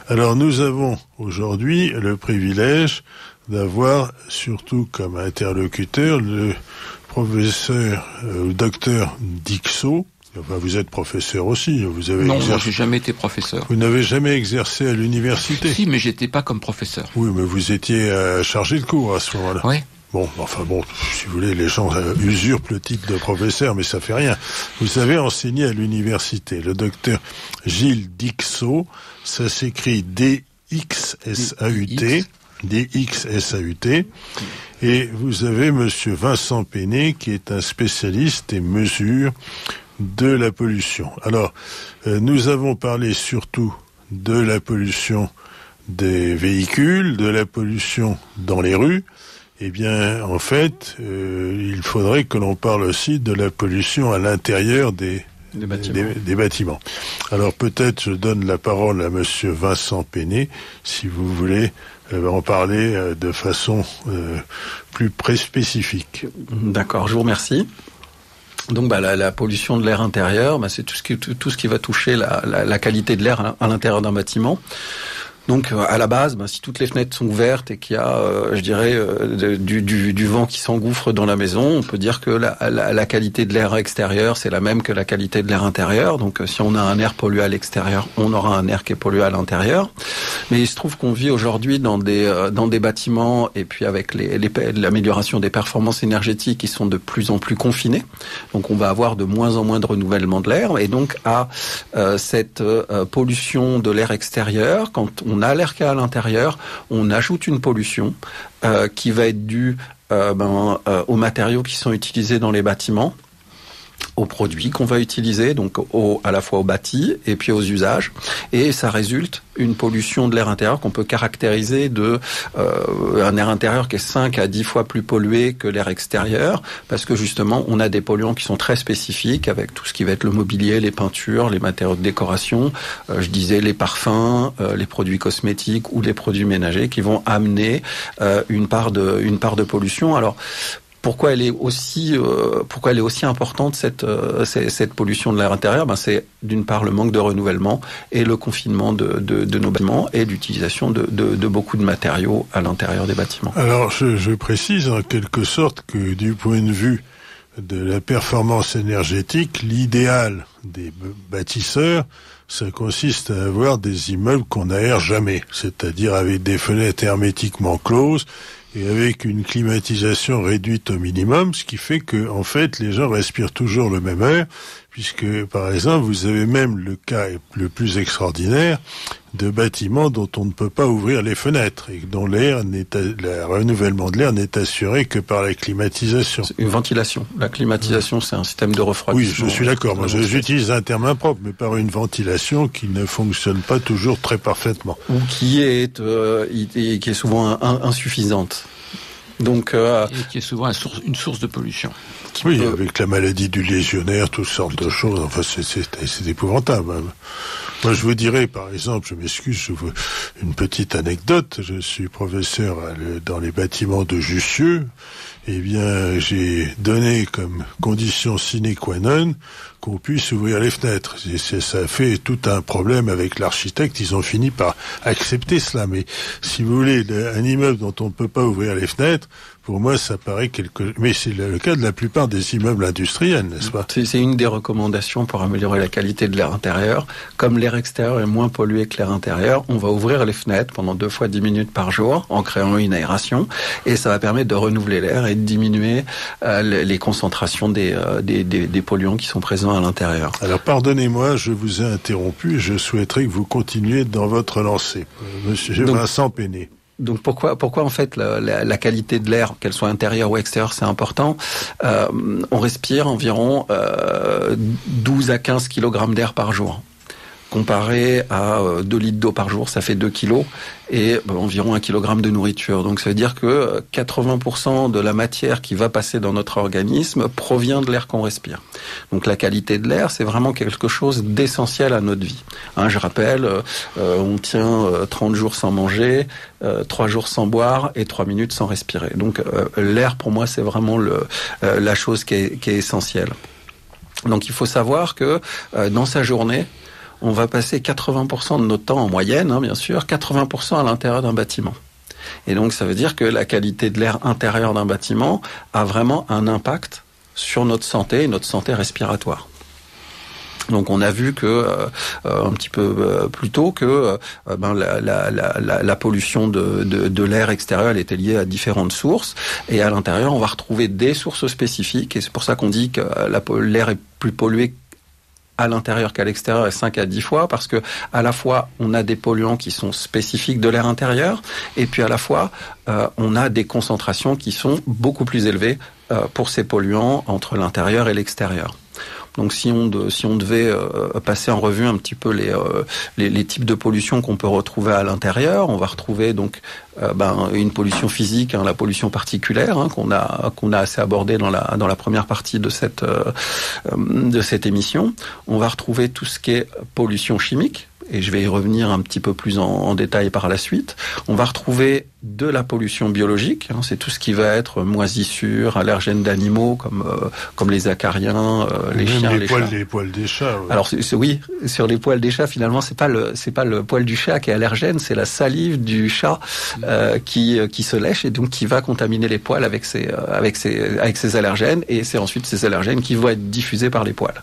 Alors nous avons aujourd'hui le privilège d'avoir surtout comme interlocuteur le professeur ou docteur Dixot. Enfin, vous êtes professeur aussi. Vous avez non, moi, j'ai jamais été professeur. Vous n'avez jamais exercé à l'université? Si, mais j'étais pas comme professeur. Oui, mais vous étiez chargé de cours à ce moment-là. Oui. Bon, si vous voulez, les gens usurpent le titre de professeur, mais ça fait rien. Vous avez enseigné à l'université. Le docteur Gilles Dixot, ça s'écrit D-X-S-A-U-T. D-X-S-A-U-T. Et vous avez monsieur Vincent Péné, qui est un spécialiste des mesures de la pollution. Alors, nous avons parlé surtout de la pollution des véhicules, de la pollution dans les rues. Eh bien, en fait, il faudrait que l'on parle aussi de la pollution à l'intérieur des bâtiments. Alors, peut-être je donne la parole à monsieur Vincent Péné, si vous voulez en parler de façon plus spécifique. D'accord, je vous remercie. Donc la pollution de l'air intérieur, c'est tout ce qui va toucher la qualité de l'air à l'intérieur d'un bâtiment. Donc à la base, si toutes les fenêtres sont ouvertes et qu'il y a, du vent qui s'engouffre dans la maison, on peut dire que la qualité de l'air extérieur, c'est la même que la qualité de l'air intérieur. Donc si on a un air pollué à l'extérieur, on aura un air qui est pollué à l'intérieur. Mais il se trouve qu'on vit aujourd'hui dans des bâtiments et puis avec l'amélioration des performances énergétiques qui sont de plus en plus confinés. Donc on va avoir de moins en moins de renouvellement de l'air et donc à cette pollution de l'air extérieur, quand on a l'air qui est à l'intérieur, on ajoute une pollution qui va être due aux matériaux qui sont utilisés dans les bâtiments, aux produits qu'on va utiliser, donc à la fois au bâti et puis aux usages. Et ça résulte une pollution de l'air intérieur qu'on peut caractériser de un air intérieur qui est 5 à 10 fois plus pollué que l'air extérieur, parce que justement, on a des polluants qui sont très spécifiques avec tout ce qui va être le mobilier, les peintures, les matériaux de décoration, je disais les parfums, les produits cosmétiques ou les produits ménagers qui vont amener une part de pollution. Alors, pourquoi elle est aussi importante cette pollution de l'air intérieur? C'est d'une part le manque de renouvellement et le confinement de nos bâtiments et l'utilisation de beaucoup de matériaux à l'intérieur des bâtiments. Alors je précise en quelque sorte que du point de vue de la performance énergétique, l'idéal des bâtisseurs, ça consiste à avoir des immeubles qu'on n'aère jamais, c'est-à-dire avec des fenêtres hermétiquement closes et avec une climatisation réduite au minimum, ce qui fait que, en fait, les gens respirent toujours le même air, puisque, par exemple, vous avez même le cas le plus extraordinaire de bâtiments dont on ne peut pas ouvrir les fenêtres et dont le renouvellement de l'air n'est assuré que par la climatisation. Une ventilation. La climatisation, c'est un système de refroidissement. Oui, je suis d'accord. Moi, j'utilise un terme impropre, mais par une ventilation qui ne fonctionne pas toujours très parfaitement. Ou qui est souvent insuffisante. Donc, et qui est souvent une source de pollution. Oui, avec la maladie du légionnaire, toutes sortes de choses. Enfin, c'est épouvantable. Moi, je vous dirais, par exemple, je m'excuse, une petite anecdote. Je suis professeur dans les bâtiments de Jussieu. Eh bien, j'ai donné comme condition sine qua non qu'on puisse ouvrir les fenêtres. Ça fait tout un problème avec l'architecte. Ils ont fini par accepter cela. Mais si vous voulez, un immeuble dont on ne peut pas ouvrir les fenêtres, pour moi, ça paraît mais c'est le cas de la plupart des immeubles industriels, n'est-ce pas? C'est une des recommandations pour améliorer la qualité de l'air intérieur. Comme l'air extérieur est moins pollué que l'air intérieur, on va ouvrir les fenêtres pendant 2 fois 10 minutes par jour en créant une aération. Et ça va permettre de renouveler l'air et de diminuer les concentrations des polluants qui sont présents à l'intérieur. Alors, pardonnez-moi, je vous ai interrompu. Je souhaiterais que vous continuiez dans votre lancée. Monsieur Vincent Péné. Donc pourquoi en fait la qualité de l'air, qu'elle soit intérieure ou extérieure, c'est important. On respire environ 12 à 15 kg d'air par jour. Comparé à 2 litres d'eau par jour, ça fait 2 kilos et environ 1 kilogramme de nourriture. Donc ça veut dire que 80% de la matière qui va passer dans notre organisme provient de l'air qu'on respire. Donc la qualité de l'air, c'est vraiment quelque chose d'essentiel à notre vie. Je rappelle, on tient 30 jours sans manger, 3 jours sans boire et 3 minutes sans respirer. Donc l'air, pour moi, c'est vraiment la chose qui est essentielle. Donc il faut savoir que dans sa journée, on va passer 80% de notre temps en moyenne, bien sûr, 80% à l'intérieur d'un bâtiment. Et donc ça veut dire que la qualité de l'air intérieur d'un bâtiment a vraiment un impact sur notre santé respiratoire. Donc on a vu que un petit peu plus tôt que la pollution de l'air extérieur elle était liée à différentes sources, et à l'intérieur on va retrouver des sources spécifiques, et c'est pour ça qu'on dit que l'air est plus pollué à l'intérieur qu'à l'extérieur, et 5 à 10 fois, parce que à la fois on a des polluants qui sont spécifiques de l'air intérieur, et puis à la fois on a des concentrations qui sont beaucoup plus élevées pour ces polluants entre l'intérieur et l'extérieur. Donc si on devait passer en revue un petit peu les types de pollution qu'on peut retrouver à l'intérieur, on va retrouver donc une pollution physique, la pollution particulière, qu'on a assez abordé dans la première partie de cette émission. On va retrouver tout ce qui est pollution chimique, et je vais y revenir un petit peu plus en détail par la suite. On va retrouver de la pollution biologique, c'est tout ce qui va être moisissures, allergènes d'animaux comme les acariens, les chiens, les chats. Les poils des chats. Ouais. Alors oui, sur les poils des chats, finalement, c'est pas le poil du chat qui est allergène, c'est la salive du chat qui se lèche, et donc qui va contaminer les poils avec ses allergènes, et c'est ensuite ces allergènes qui vont être diffusés par les poils.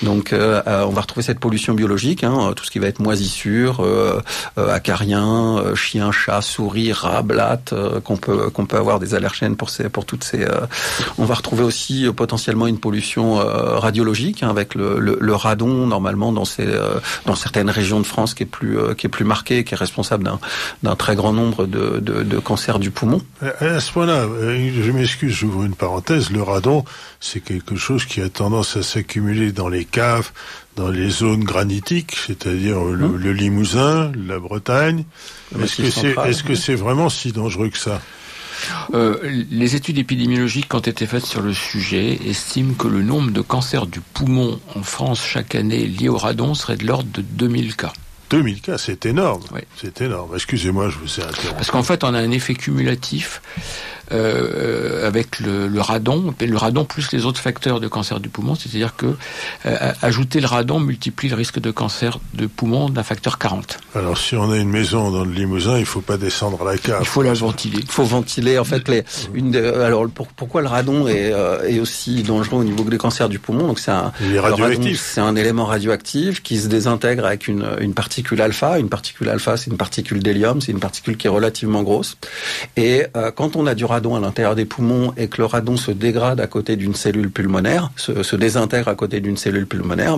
Donc on va retrouver cette pollution biologique, tout ce qui va être moisissures, acariens, chiens, chats, souris, rats, blattes, qu'on peut avoir des allergènes pour toutes ces. On va retrouver aussi potentiellement une pollution radiologique, avec le radon, normalement dans certaines régions de France qui est plus marqué, qui est responsable d'un très grand nombre de cancers du poumon. À ce point-là, je m'excuse, j'ouvre une parenthèse, le radon, c'est quelque chose qui a tendance à s'accumuler dans les caves, dans les zones granitiques, c'est-à-dire le Limousin, la Bretagne. Est-ce que c'est vraiment si dangereux que ça ? Les études épidémiologiques qui ont été faites sur le sujet estiment que le nombre de cancers du poumon en France chaque année liés au radon serait de l'ordre de 2000 cas. 2000 cas, c'est énorme. Oui. C'est énorme. Excusez-moi, je vous ai interrompu. Parce qu'en fait, on a un effet cumulatif avec le radon plus les autres facteurs de cancer du poumon, c'est-à-dire que ajouter le radon multiplie le risque de cancer de poumon d'un facteur 40. Alors si on a une maison dans le Limousin, il faut pas descendre à la cave. Il faut la ventiler. Il faut ventiler en fait pourquoi le radon est aussi dangereux au niveau des cancers du poumon. Donc il est radioactif. Le radon, c'est un élément radioactif qui se désintègre avec une particule alpha. Une particule alpha, c'est une particule d'hélium, c'est une particule qui est relativement grosse. Et quand on a du radon à l'intérieur des poumons et que le radon se dégrade à côté d'une cellule pulmonaire, se désintègre à côté d'une cellule pulmonaire,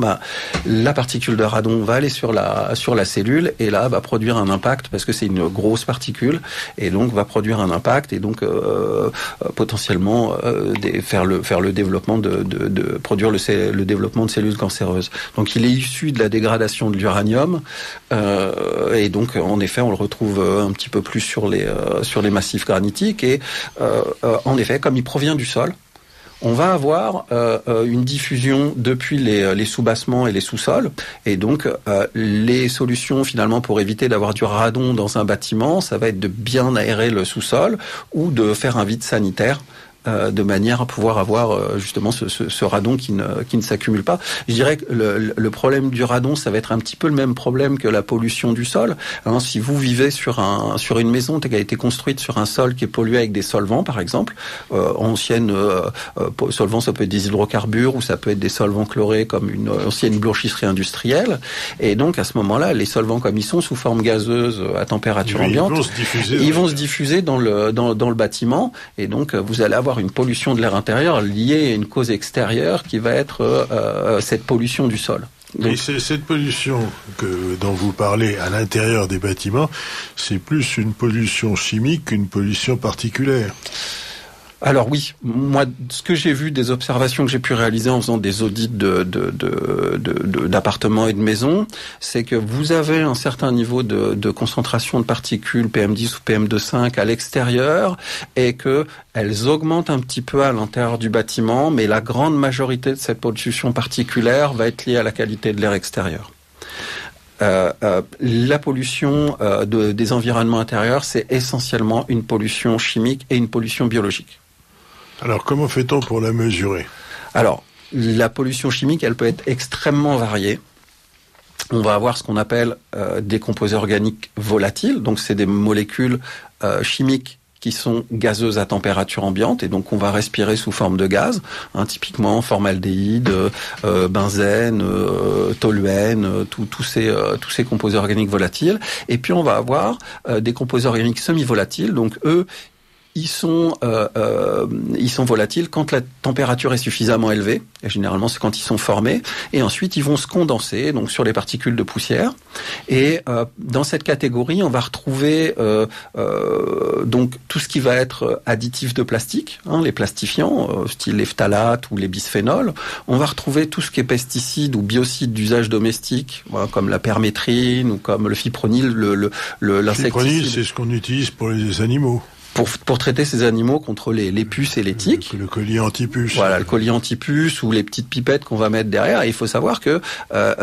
la particule de radon va aller sur la cellule, et là va produire un impact, parce que c'est une grosse particule, et donc va produire un impact, et donc potentiellement faire le développement produire le développement de cellules cancéreuses. Donc il est issu de la dégradation de l'uranium, et donc en effet on le retrouve un petit peu plus sur les massifs granitiques, et en effet, comme il provient du sol, on va avoir une diffusion depuis les sous-bassements et les sous-sols, et donc les solutions finalement pour éviter d'avoir du radon dans un bâtiment, ça va être de bien aérer le sous-sol ou de faire un vide sanitaire, de manière à pouvoir avoir justement ce radon qui ne s'accumule pas. Je dirais que le problème du radon, ça va être un petit peu le même problème que la pollution du sol. Si vous vivez sur une maison qui a été construite sur un sol qui est pollué avec des solvants, par exemple, solvants, ça peut être des hydrocarbures, ou ça peut être des solvants chlorés comme une ancienne blanchisserie industrielle. Et donc à ce moment-là, les solvants comme ils sont sous forme gazeuse à température ambiante, ils vont se diffuser dans le bâtiment, et donc vous allez avoir une pollution de l'air intérieur liée à une cause extérieure qui va être cette pollution du sol. Donc, et cette pollution dont vous parlez à l'intérieur des bâtiments, c'est plus une pollution chimique qu'une pollution particulière. Alors oui, moi, ce que j'ai vu des observations que j'ai pu réaliser en faisant des audits d'appartements et de maisons, c'est que vous avez un certain niveau de concentration de particules PM10 ou PM2,5 à l'extérieur, et que elles augmentent un petit peu à l'intérieur du bâtiment, mais la grande majorité de cette pollution particulière va être liée à la qualité de l'air extérieur. La pollution des environnements intérieurs, c'est essentiellement une pollution chimique et une pollution biologique. Alors, comment fait-on pour la mesurer ? Alors, la pollution chimique, elle peut être extrêmement variée. on va avoir ce qu'on appelle des composés organiques volatiles. Donc, c'est des molécules chimiques qui sont gazeuses à température ambiante et donc on va respirer sous forme de gaz, typiquement formaldéhyde, benzène, toluène, tous ces composés organiques volatiles. Et puis on va avoir des composés organiques semi-volatiles, donc eux, ils sont volatiles quand la température est suffisamment élevée. Et généralement, c'est quand ils sont formés. Et ensuite, ils vont se condenser donc sur les particules de poussière. Et dans cette catégorie, on va retrouver donc tout ce qui va être additif de plastique, les plastifiants, style les phtalates ou les bisphénols. On va retrouver tout ce qui est pesticides ou biocides d'usage domestique, comme la permétrine ou comme le fipronil, l'insecticide. Le fipronil, c'est ce qu'on utilise pour les animaux. Pour traiter ces animaux contre les puces et les tiques. Le collier anti-puce. Voilà, le collier anti-puce ou les petites pipettes qu'on va mettre derrière. Et il faut savoir que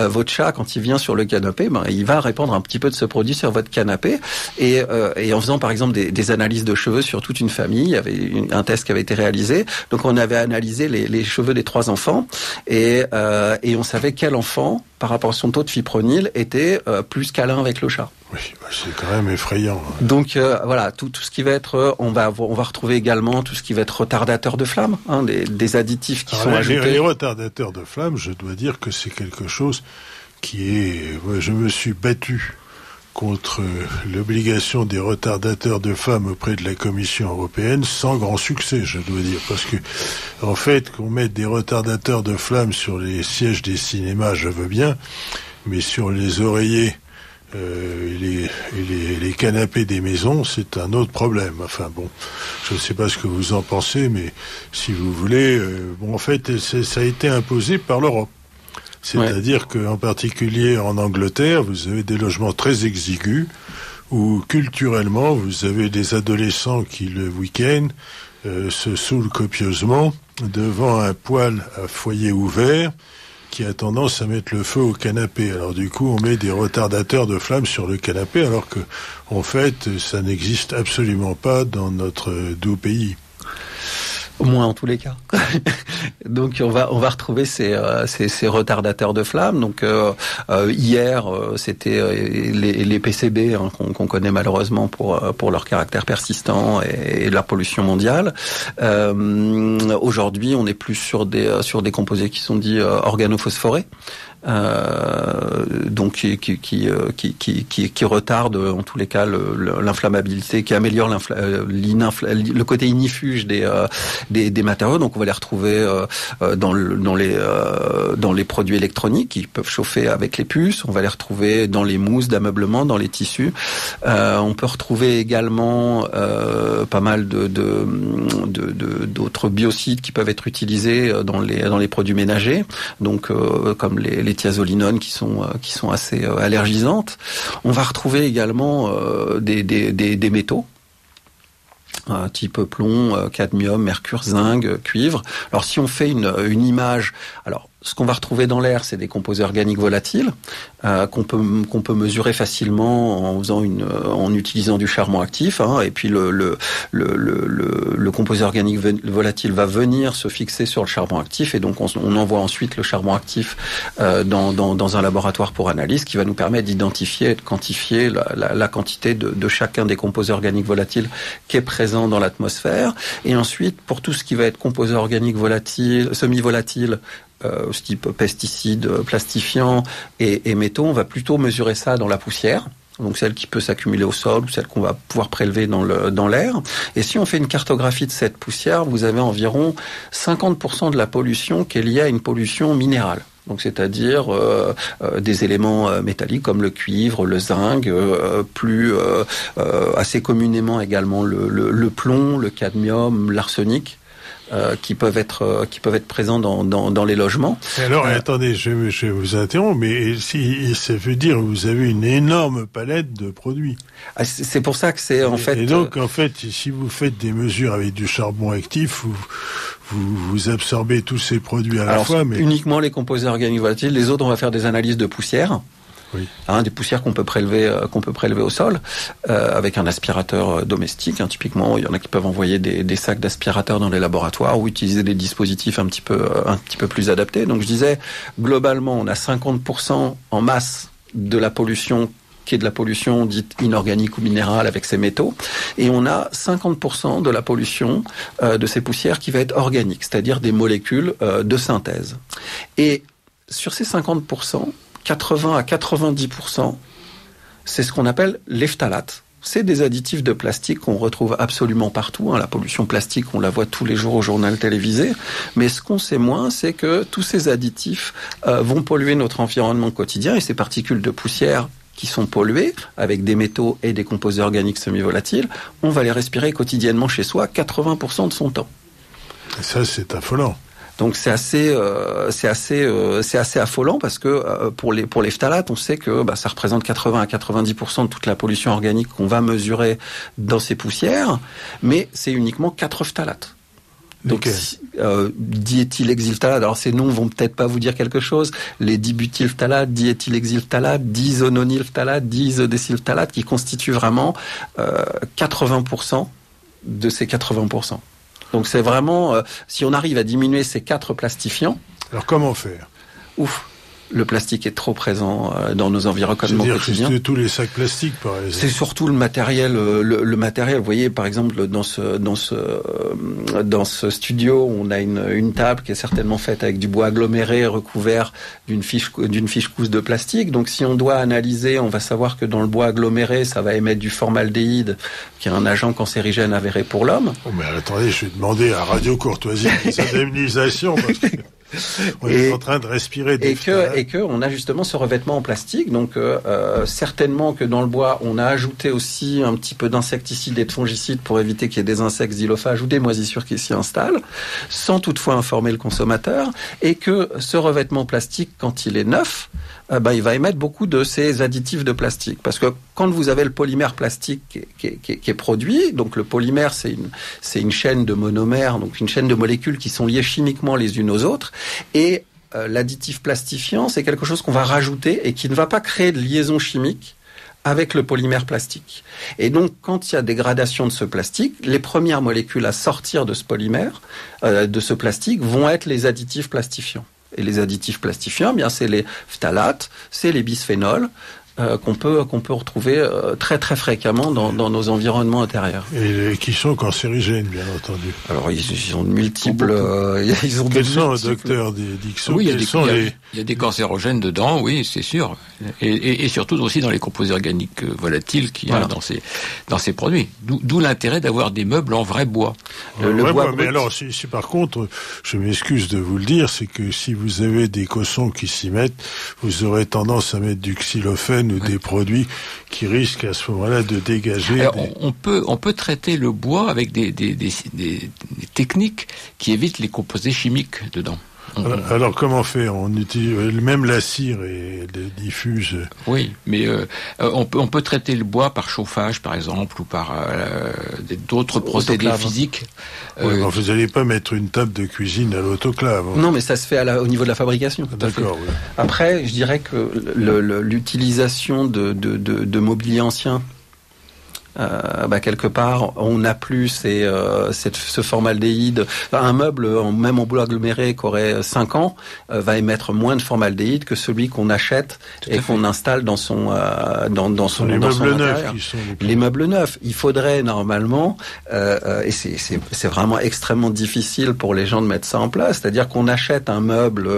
votre chat, quand il vient sur le canapé, il va répandre un petit peu de ce produit sur votre canapé. Et en faisant par exemple des analyses de cheveux sur toute une famille, il y avait un test qui avait été réalisé. Donc on avait analysé les cheveux des 3 enfants et on savait quel enfant, par rapport à son taux de fipronil, était plus câlin avec le chat. Oui, c'est quand même effrayant. Donc voilà, tout ce qui va être, on va retrouver également tout ce qui va être retardateur de flamme, des additifs qui sont ajoutés. Les retardateurs de flamme, je dois dire que c'est quelque chose qui est. Je me suis battu contre l'obligation des retardateurs de flamme auprès de la Commission européenne sans grand succès, je dois dire, parce que en fait, qu'on mette des retardateurs de flamme sur les sièges des cinémas, je veux bien, mais sur les oreillers les canapés des maisons, c'est un autre problème. Enfin bon, je ne sais pas ce que vous en pensez, mais si vous voulez, en fait, ça a été imposé par l'Europe. C'est-à-dire qu'en particulier en Angleterre, vous avez des logements très exigus où culturellement, vous avez des adolescents qui, le week-end, se saoulent copieusement devant un poêle à foyer ouvert qui a tendance à mettre le feu au canapé. Alors du coup, on met des retardateurs de flamme sur le canapé, alors que, en fait, ça n'existe absolument pas dans notre doux pays. Au moins en tous les cas. Donc on va retrouver ces retardateurs de flamme. Donc hier c'était les PCB qu'on connaît malheureusement pour leur caractère persistant et la pollution mondiale. Aujourd'hui on est plus sur des composés qui sont dits organophosphorés. Donc qui retarde en tous les cas l'inflammabilité, qui améliore le côté ignifuge des matériaux. Donc on va les retrouver dans les produits électroniques qui peuvent chauffer avec les puces. On va les retrouver dans les mousses d'ameublement, dans les tissus. On peut retrouver également pas mal d'autres biocides qui peuvent être utilisés dans les produits ménagers. Donc comme les thiazolinones qui sont assez allergisantes. On va retrouver également des métaux. Type plomb, cadmium, mercure, zinc, cuivre. Alors si on fait une image, alors ce qu'on va retrouver dans l'air, c'est des composés organiques volatiles qu'on peut mesurer facilement en utilisant du charbon actif. Et puis le composé organique volatile va venir se fixer sur le charbon actif, et donc on envoie ensuite le charbon actif dans un laboratoire pour analyse, qui va nous permettre d'identifier et de quantifier la quantité de chacun des composés organiques volatiles qui est présent dans l'atmosphère. Et ensuite, pour tout ce qui va être composés organiques volatiles, semi-volatiles, type pesticides, plastifiants et métaux, on va plutôt mesurer ça dans la poussière, donc celle qui peut s'accumuler au sol ou celle qu'on va pouvoir prélever dans l'air. Et si on fait une cartographie de cette poussière, vous avez environ 50% de la pollution qui est liée à une pollution minérale. Donc c'est-à-dire des éléments métalliques comme le cuivre, le zinc, assez communément également le plomb, le cadmium, l'arsenic. Qui peuvent être présents dans les logements. Alors attendez, je vous interromps, mais si ça veut dire que vous avez une énorme palette de produits. C'est pour ça que c'est en fait. Et donc en fait, si vous faites des mesures avec du charbon actif, vous absorbez tous ces produits à la fois, mais uniquement les composés organiques volatiles. Les autres, on va faire des analyses de poussière. Oui. Des poussières qu'on peut prélever au sol avec un aspirateur domestique. Typiquement, il y en a qui peuvent envoyer des sacs d'aspirateurs dans les laboratoires ou utiliser des dispositifs un petit peu plus adaptés. Donc je disais, globalement, on a 50% en masse de la pollution qui est de la pollution dite inorganique ou minérale avec ces métaux, et on a 50% de la pollution de ces poussières qui va être organique, c'est-à-dire des molécules de synthèse. Et sur ces 50%, 80 à 90%, c'est ce qu'on appelle les phtalates. C'est des additifs de plastique qu'on retrouve absolument partout. La pollution plastique, on la voit tous les jours au journal télévisé. Mais ce qu'on sait moins, c'est que tous ces additifs vont polluer notre environnement quotidien, et ces particules de poussière qui sont polluées avec des métaux et des composés organiques semi-volatiles, on va les respirer quotidiennement chez soi 80% de son temps. Et ça, c'est affolant. Donc c'est assez affolant parce que pour les phtalates, on sait que ça représente 80 à 90% de toute la pollution organique qu'on va mesurer dans ces poussières, mais c'est uniquement 4 phtalates. Donc, diéthylhexylphthalate, alors ces noms vont peut-être pas vous dire quelque chose, les dibutylphtalates, diéthylhexylphthalate, diisononylphthalate, diisodécylphthalate, qui constituent vraiment 80% de ces 80%. Donc c'est vraiment, si on arrive à diminuer ces 4 plastifiants... Alors comment faire ? Le plastique est trop présent dans nos environnements quotidiens. C'est tous les sacs plastiques, par exemple. C'est surtout le matériel. Le matériel. Vous voyez, par exemple, dans ce studio, on a une table qui est certainement faite avec du bois aggloméré recouvert d'une fiche couche de plastique. Donc, si on doit analyser, on va savoir que dans le bois aggloméré, ça va émettre du formaldéhyde, qui est un agent cancérigène avéré pour l'homme. Oh, mais attendez, je vais demander à Radio Courtoisie des indemnisations parce que on est en train de respirer des et que on a justement ce revêtement en plastique. Donc certainement que dans le bois, on a ajouté aussi un petit peu d'insecticides et de fongicides pour éviter qu'il y ait des insectes xylophages ou des moisissures qui s'y installent, sans toutefois informer le consommateur, et que ce revêtement plastique, quand il est neuf, il va émettre beaucoup de ces additifs de plastique. Parce que quand vous avez le polymère plastique qui est produit, donc le polymère, c'est une chaîne de monomères, donc une chaîne de molécules qui sont liées chimiquement les unes aux autres, et l'additif plastifiant, c'est quelque chose qu'on va rajouter et qui ne va pas créer de liaison chimique avec le polymère plastique. Et donc, quand il y a dégradation de ce plastique, les premières molécules à sortir de ce polymère, de ce plastique, vont être les additifs plastifiants. Et les additifs plastifiants, bien, c'est les phtalates, c'est les bisphénols, qu'on peut retrouver très très fréquemment dans nos environnements intérieurs. Et qui sont cancérigènes, bien entendu. Alors ils ont de multiples. Quels sont, docteur Dixot? Oui, il y a des cancérogènes dedans, oui, c'est sûr. Et surtout aussi dans les composés organiques volatiles qu'il y a dans ces produits. D'où l'intérêt d'avoir des meubles en vrai bois. Le bois mais alors, si par contre, je m'excuse de vous le dire, c'est que si vous avez des cossons qui s'y mettent, vous aurez tendance à mettre du xylophène ou des produits qui risquent à ce moment-là de dégager. Alors, on peut traiter le bois avec des techniques qui évitent les composés chimiques dedans. Alors comment faire? On utilise même la cire et les diffuse. Oui, mais on peut traiter le bois par chauffage, par exemple, ou par d'autres procédés physiques. Vous n'allez pas mettre une table de cuisine à l'autoclave. Non, mais ça se fait au niveau de la fabrication. D'accord. Oui. Après, je dirais que l'utilisation de mobilier ancien, quelque part, on n'a plus ce formaldéhyde. Un meuble, même en bois aggloméré, qui aurait 5 ans, va émettre moins de formaldéhyde que celui qu'on achète et qu'on installe dans son meubles neufs. Les meubles neufs. Il faudrait normalement, et c'est vraiment extrêmement difficile pour les gens de mettre ça en place, c'est-à-dire qu'on achète un meuble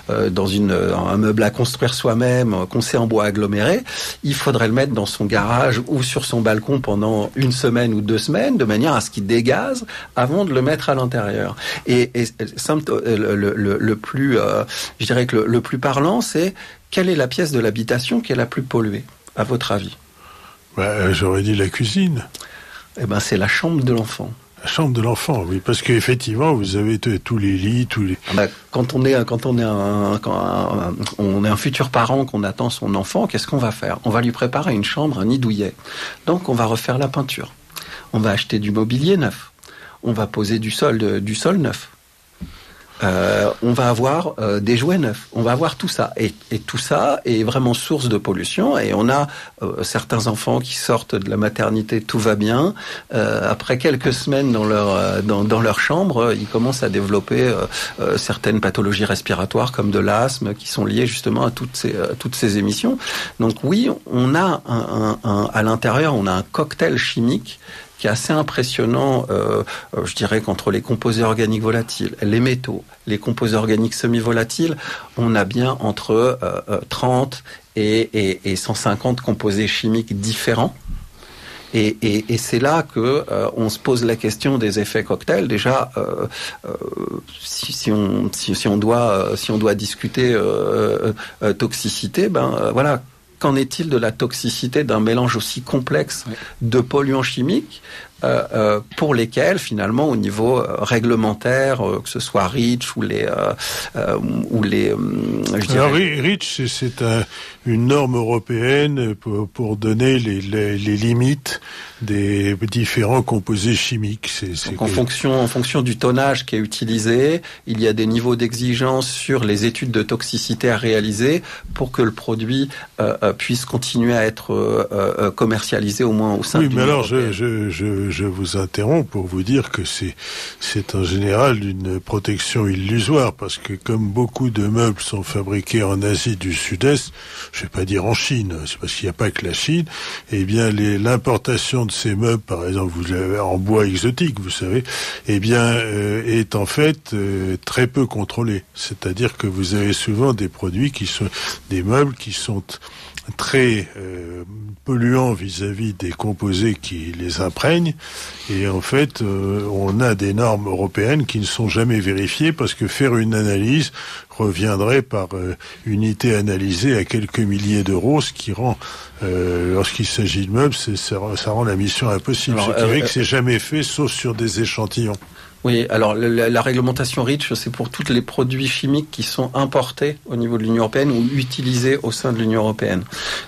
un meuble à construire soi-même, qu'on sait en bois aggloméré, il faudrait le mettre dans son garage ou sur son balcon pendant 1 semaine ou 2 semaines, de manière à ce qu'il dégaze avant de le mettre à l'intérieur. Et le plus, je dirais que le plus parlant, c'est quelle est la pièce de l'habitation qui est la plus polluée, à votre avis? J'aurais dit la cuisine. C'est la chambre de l'enfant. La chambre de l'enfant, oui, parce qu'effectivement, vous avez tous les lits, Quand on est un futur parent, qu'on attend son enfant, qu'est-ce qu'on va faire? On va lui préparer une chambre, un nid douillet. Donc, on va refaire la peinture. On va acheter du mobilier neuf. On va poser du sol neuf. on va avoir des jouets neufs, on va avoir tout ça. Et tout ça est vraiment source de pollution. Et on a certains enfants qui sortent de la maternité, tout va bien. Après quelques semaines dans leur chambre, ils commencent à développer certaines pathologies respiratoires comme de l'asthme qui sont liées justement à toutes ces émissions. Donc oui, on a à l'intérieur, on a un cocktail chimique qui est assez impressionnant, je dirais qu'entre les composés organiques volatiles, les métaux, les composés organiques semi-volatiles, on a bien entre 30 et 150 composés chimiques différents. Et c'est là que on se pose la question des effets cocktails. Déjà, si on doit discuter toxicité, voilà. Qu'en est-il de la toxicité d'un mélange aussi complexe de polluants chimiques pour lesquels, finalement, au niveau réglementaire, que ce soit REACH ou les Alors, REACH, c'est une norme européenne pour donner les limites des différents composés chimiques. Donc en fonction du tonnage qui est utilisé, il y a des niveaux d'exigence sur les études de toxicité à réaliser pour que le produit puisse continuer à être commercialisé au moins au sein de l'Union européenne. Je vous interromps pour vous dire que c'est en général une protection illusoire, parce que comme beaucoup de meubles sont fabriqués en Asie du Sud-Est, je vais pas dire en Chine, c'est parce qu'il n'y a pas que la Chine, eh bien l'importation de ces meubles, par exemple, vous l'avez en bois exotique, vous savez, eh bien est en fait très peu contrôlée. C'est-à-dire que vous avez souvent des produits des meubles qui sont très polluants vis-à-vis des composés qui les imprègnent, et en fait on a des normes européennes qui ne sont jamais vérifiées, parce que faire une analyse reviendrait par unité analysée à quelques milliers d'euros, ce qui rend lorsqu'il s'agit de meubles, ça rend la mission impossible. Ce qui fait que c'est jamais fait sauf sur des échantillons. Oui, alors la réglementation REACH, c'est pour tous les produits chimiques qui sont importés au niveau de l'Union européenne ou utilisés au sein de l'Union européenne.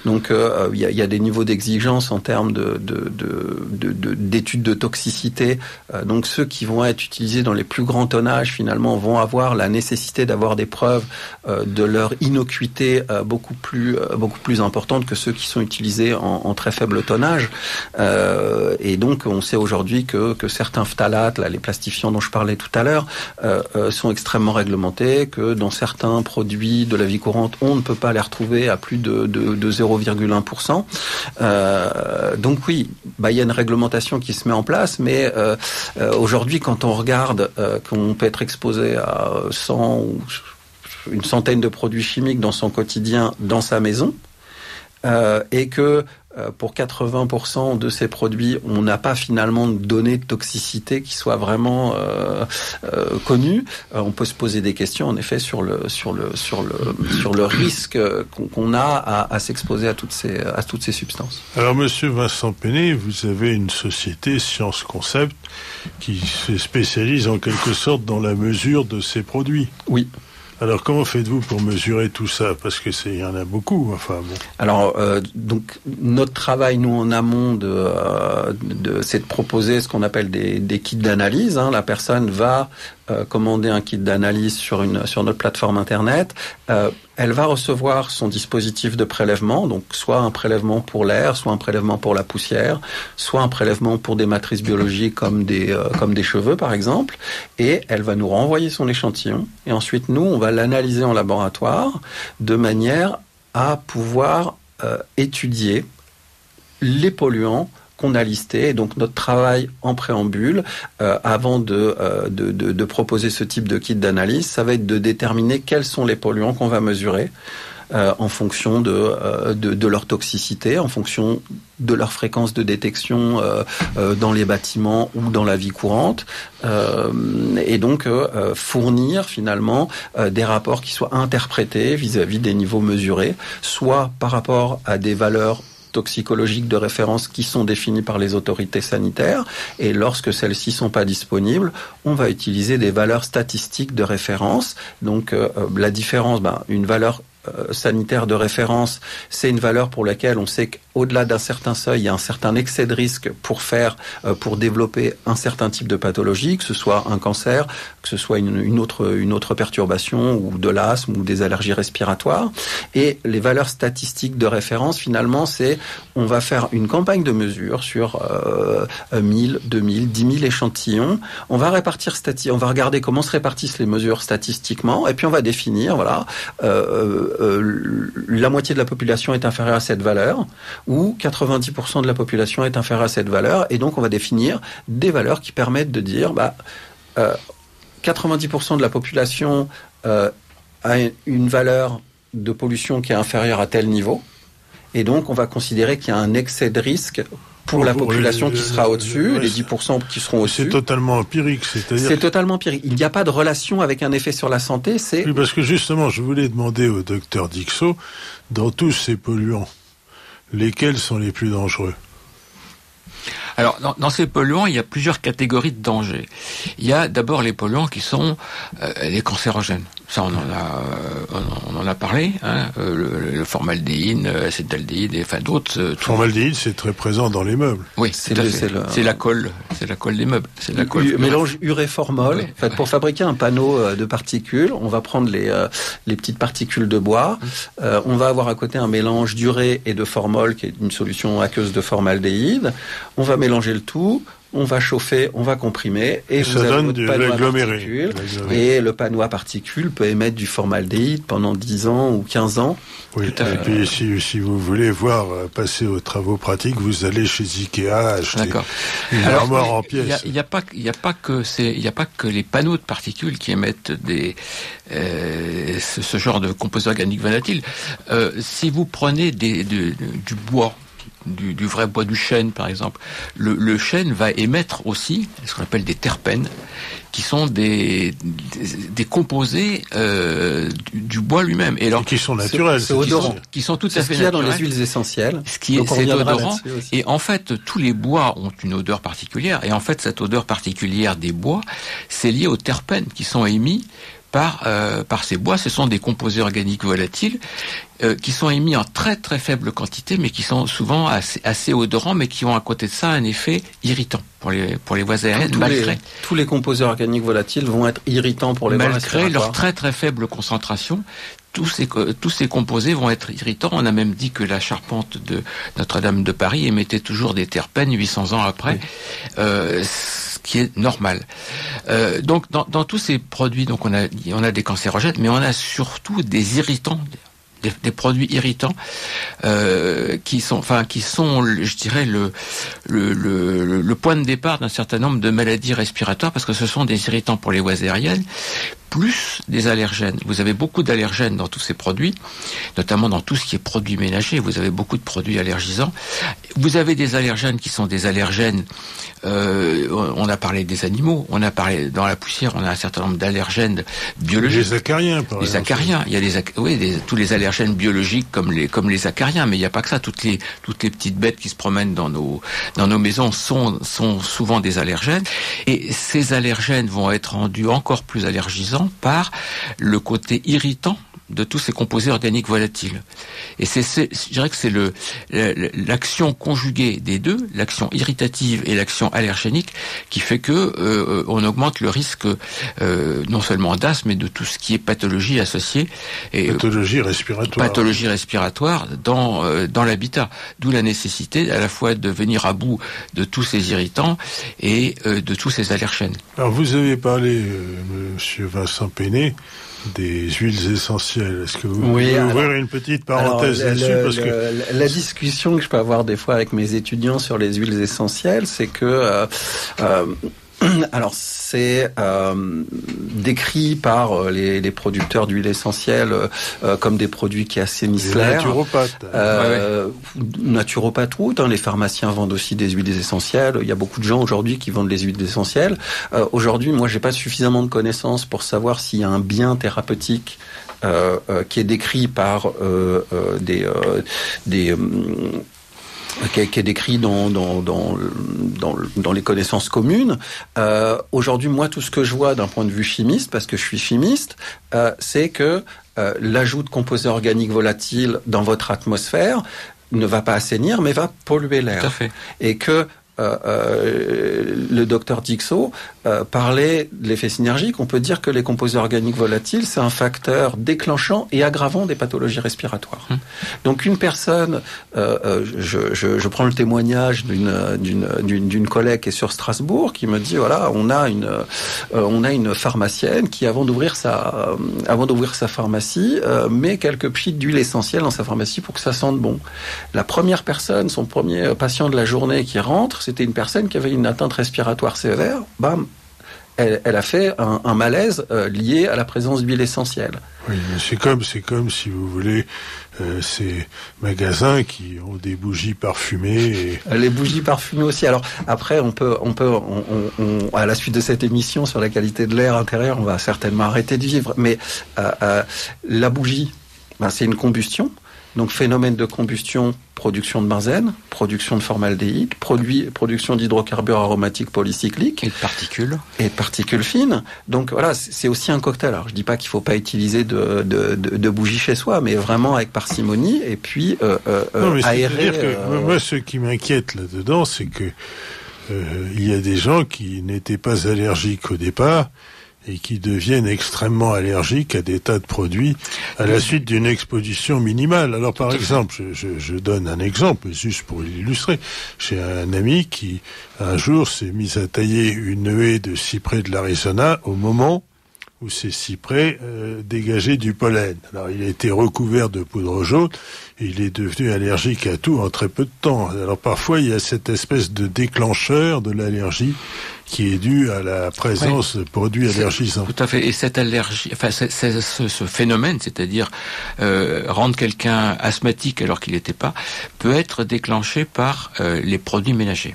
Donc il y a des niveaux d'exigence en termes d'études de toxicité. Donc ceux qui vont être utilisés dans les plus grands tonnages, finalement, vont avoir la nécessité d'avoir des preuves de leur innocuité beaucoup plus importante que ceux qui sont utilisés en très faible tonnage. Et donc on sait aujourd'hui que certains phtalates, là, les plastifiants dont je parlais tout à l'heure, sont extrêmement réglementés, que dans certains produits de la vie courante, on ne peut pas les retrouver à plus de 0,1%. Donc oui, il y a une réglementation qui se met en place, mais aujourd'hui, quand on regarde qu'on peut être exposé à 100 ou une centaine de produits chimiques dans son quotidien, dans sa maison, et que pour 80% de ces produits, on n'a pas finalement de données de toxicité qui soient vraiment connues. On peut se poser des questions, en effet, sur le risque qu'on a à s'exposer à toutes ces substances. Alors, Monsieur Vincent Péné, vous avez une société Science Concept qui se spécialise en quelque sorte dans la mesure de ces produits. Oui. Alors, comment faites-vous pour mesurer tout ça? Parce que il y en a beaucoup. Enfin bon. Alors, donc notre travail, nous en amont, c'est de proposer ce qu'on appelle des kits d'analyse. La personne va commander un kit d'analyse sur notre plateforme internet. Elle va recevoir son dispositif de prélèvement, donc soit un prélèvement pour l'air, soit un prélèvement pour la poussière, soit un prélèvement pour des matrices biologiques comme des cheveux par exemple, et elle va nous renvoyer son échantillon, et ensuite nous on va l'analyser en laboratoire de manière à pouvoir étudier les polluants qu'on a listé. Donc notre travail en préambule, avant de proposer ce type de kit d'analyse, ça va être de déterminer quels sont les polluants qu'on va mesurer en fonction de leur toxicité, en fonction de leur fréquence de détection dans les bâtiments ou dans la vie courante, et donc fournir finalement des rapports qui soient interprétés vis-à-vis des niveaux mesurés, soit par rapport à des valeurs toxicologiques de référence qui sont définies par les autorités sanitaires, et lorsque celles-ci sont pas disponibles, on va utiliser des valeurs statistiques de référence. Donc la différence, une valeur sanitaire de référence, c'est une valeur pour laquelle on sait qu'au-delà d'un certain seuil, il y a un certain excès de risque pour développer un certain type de pathologie, que ce soit un cancer, que ce soit une autre perturbation ou de l'asthme ou des allergies respiratoires. Et les valeurs statistiques de référence, finalement, c'est on va faire une campagne de mesure sur 1000, 2000, 10 000 échantillons. On va regarder comment se répartissent les mesures statistiquement, et puis on va définir, la moitié de la population est inférieure à cette valeur, ou 90% de la population est inférieure à cette valeur, et donc on va définir des valeurs qui permettent de dire 90% de la population a une valeur de pollution qui est inférieure à tel niveau, et donc on va considérer qu'il y a un excès de risque pour la population qui sera au-dessus, les 10% qui seront au-dessus. C'est totalement empirique, c'est totalement empirique. Il n'y a pas de relation avec un effet sur la santé, Oui, parce que justement, je voulais demander au docteur Dixot, dans tous ces polluants, lesquels sont les plus dangereux ? Alors, dans ces polluants, il y a plusieurs catégories de dangers. Il y a d'abord les polluants qui sont les cancérogènes. Ça, on en a parlé, le formaldéhyde, l'acétaldéhyde, et enfin d'autres. Le formaldéhyde, c'est très présent dans les meubles. Oui, c'est la colle des meubles. C'est la colle. Mélange urée-formol. Oui, en fait, pour fabriquer un panneau de particules, on va prendre les petites particules de bois. On va avoir à côté un mélange d'urée et de formol, qui est une solution aqueuse de formaldéhyde. On va mélanger le tout. On va chauffer, on va comprimer, et ça donne de l'agglomérer. Et le panneau à particules peut émettre du formaldéhyde pendant 10 ans ou 15 ans. Oui, et puis si vous voulez voir passer aux travaux pratiques, vous allez chez Ikea acheter une armoire en pièces. Il n'y a pas que les panneaux de particules qui émettent ce genre de composés organiques volatiles. Si vous prenez du bois, du vrai bois du chêne, par exemple. Le chêne va émettre aussi ce qu'on appelle des terpènes, qui sont des composés du bois lui-même. Et alors, qui sont naturels, qui sont tout à fait naturels. Ce qu'il y a dans les huiles essentielles. C'est odorant. Et en fait, tous les bois ont une odeur particulière. Et en fait, cette odeur particulière des bois, c'est lié aux terpènes qui sont émis par ces bois. Ce sont des composés organiques volatiles qui sont émis en très très faible quantité, mais qui sont souvent assez odorants, mais qui ont à côté de ça un effet irritant pour les voies aériennes. Tous les composés organiques volatiles vont être irritants pour les voies respiratoires. Malgré leur très très faible concentration. Tous ces composés vont être irritants. On a même dit que la charpente de Notre-Dame de Paris émettait toujours des terpènes 800 ans après, ce qui est normal. Donc dans tous ces produits, donc on a des cancérogènes, mais on a surtout des irritants. Des produits irritants qui sont, je dirais, le point de départ d'un certain nombre de maladies respiratoires, parce que ce sont des irritants pour les voies aériennes, plus des allergènes. Vous avez beaucoup d'allergènes dans tous ces produits, notamment dans tout ce qui est produits ménagers. Vous avez beaucoup de produits allergisants. Vous avez des allergènes qui sont des allergènes. On a parlé des animaux. On a parlé dans la poussière. On a un certain nombre d'allergènes biologiques. Les acariens, par exemple. Les acariens. Il y a tous les allergènes biologiques comme les acariens, mais il n'y a pas que ça. Toutes les petites bêtes qui se promènent dans nos maisons sont souvent des allergènes. Et ces allergènes vont être rendus encore plus allergisants par le côté irritant de tous ces composés organiques volatiles. Et je dirais que c'est l'action conjuguée des deux, l'action irritative et l'action allergénique, qui fait que on augmente le risque non seulement d'asthme, mais de tout ce qui est pathologie associée. Pathologie respiratoire dans l'habitat. D'où la nécessité à la fois de venir à bout de tous ces irritants et de tous ces allergènes. Alors vous avez parlé, Monsieur Vincent Péné, des huiles essentielles. Est-ce que vous pouvez ouvrir une petite parenthèse là-dessus, la discussion que je peux avoir des fois avec mes étudiants sur les huiles essentielles, c'est que alors c'est décrit par les producteurs d'huiles essentielles comme des produits qui assainissent l'air. Naturopathes, les pharmaciens vendent aussi des huiles essentielles. Il y a beaucoup de gens aujourd'hui qui vendent les huiles essentielles. Aujourd'hui, moi, j'ai pas suffisamment de connaissances pour savoir s'il y a un bien thérapeutique qui est décrit par qui est décrit dans les connaissances communes. Aujourd'hui, moi, tout ce que je vois d'un point de vue chimiste, parce que je suis chimiste, c'est que l'ajout de composés organiques volatiles dans votre atmosphère ne va pas assainir, mais va polluer l'air. Tout à fait. Et que le docteur Dixot parlait de l'effet synergique. On peut dire que les composés organiques volatiles, c'est un facteur déclenchant et aggravant des pathologies respiratoires. Donc une personne, je prends le témoignage d'une collègue qui est sur Strasbourg, qui me dit voilà, on a une pharmacienne qui avant d'ouvrir sa pharmacie met quelques pchits d'huile essentielle dans sa pharmacie pour que ça sente bon. La première personne, son premier patient de la journée qui rentre, c'était une personne qui avait une atteinte respiratoire sévère. Bam, elle a fait un malaise lié à la présence d'huile essentielle. Oui, mais c'est comme si vous voulez ces magasins qui ont des bougies parfumées. Les bougies parfumées aussi. Alors après, on peut, à la suite de cette émission sur la qualité de l'air intérieur, on va certainement arrêter de vivre. Mais la bougie, c'est une combustion. Donc phénomène de combustion, production de benzène, production de formaldéhyde, production d'hydrocarbures aromatiques polycycliques. Et de particules. Et de particules fines. Donc voilà, c'est aussi un cocktail. Alors je dis pas qu'il faut pas utiliser de bougies chez soi, mais vraiment avec parcimonie et puis aérer. Moi, ce qui m'inquiète là-dedans, c'est que il y a des gens qui n'étaient pas allergiques au départ et qui deviennent extrêmement allergiques à des tas de produits à la suite d'une exposition minimale. Alors par exemple, je donne un exemple, juste pour l'illustrer. J'ai un ami qui, un jour, s'est mis à tailler une haie de cyprès de l'Arizona au moment où ces cyprès dégageaient du pollen. Alors il a été recouvert de poudre jaune et il est devenu allergique à tout en très peu de temps. Alors parfois il y a cette espèce de déclencheur de l'allergie qui est due à la présence de produits allergisants. Tout à fait. Et cette allergie, enfin ce phénomène, c'est-à-dire rendre quelqu'un asthmatique alors qu'il n'était pas, peut être déclenché par les produits ménagers.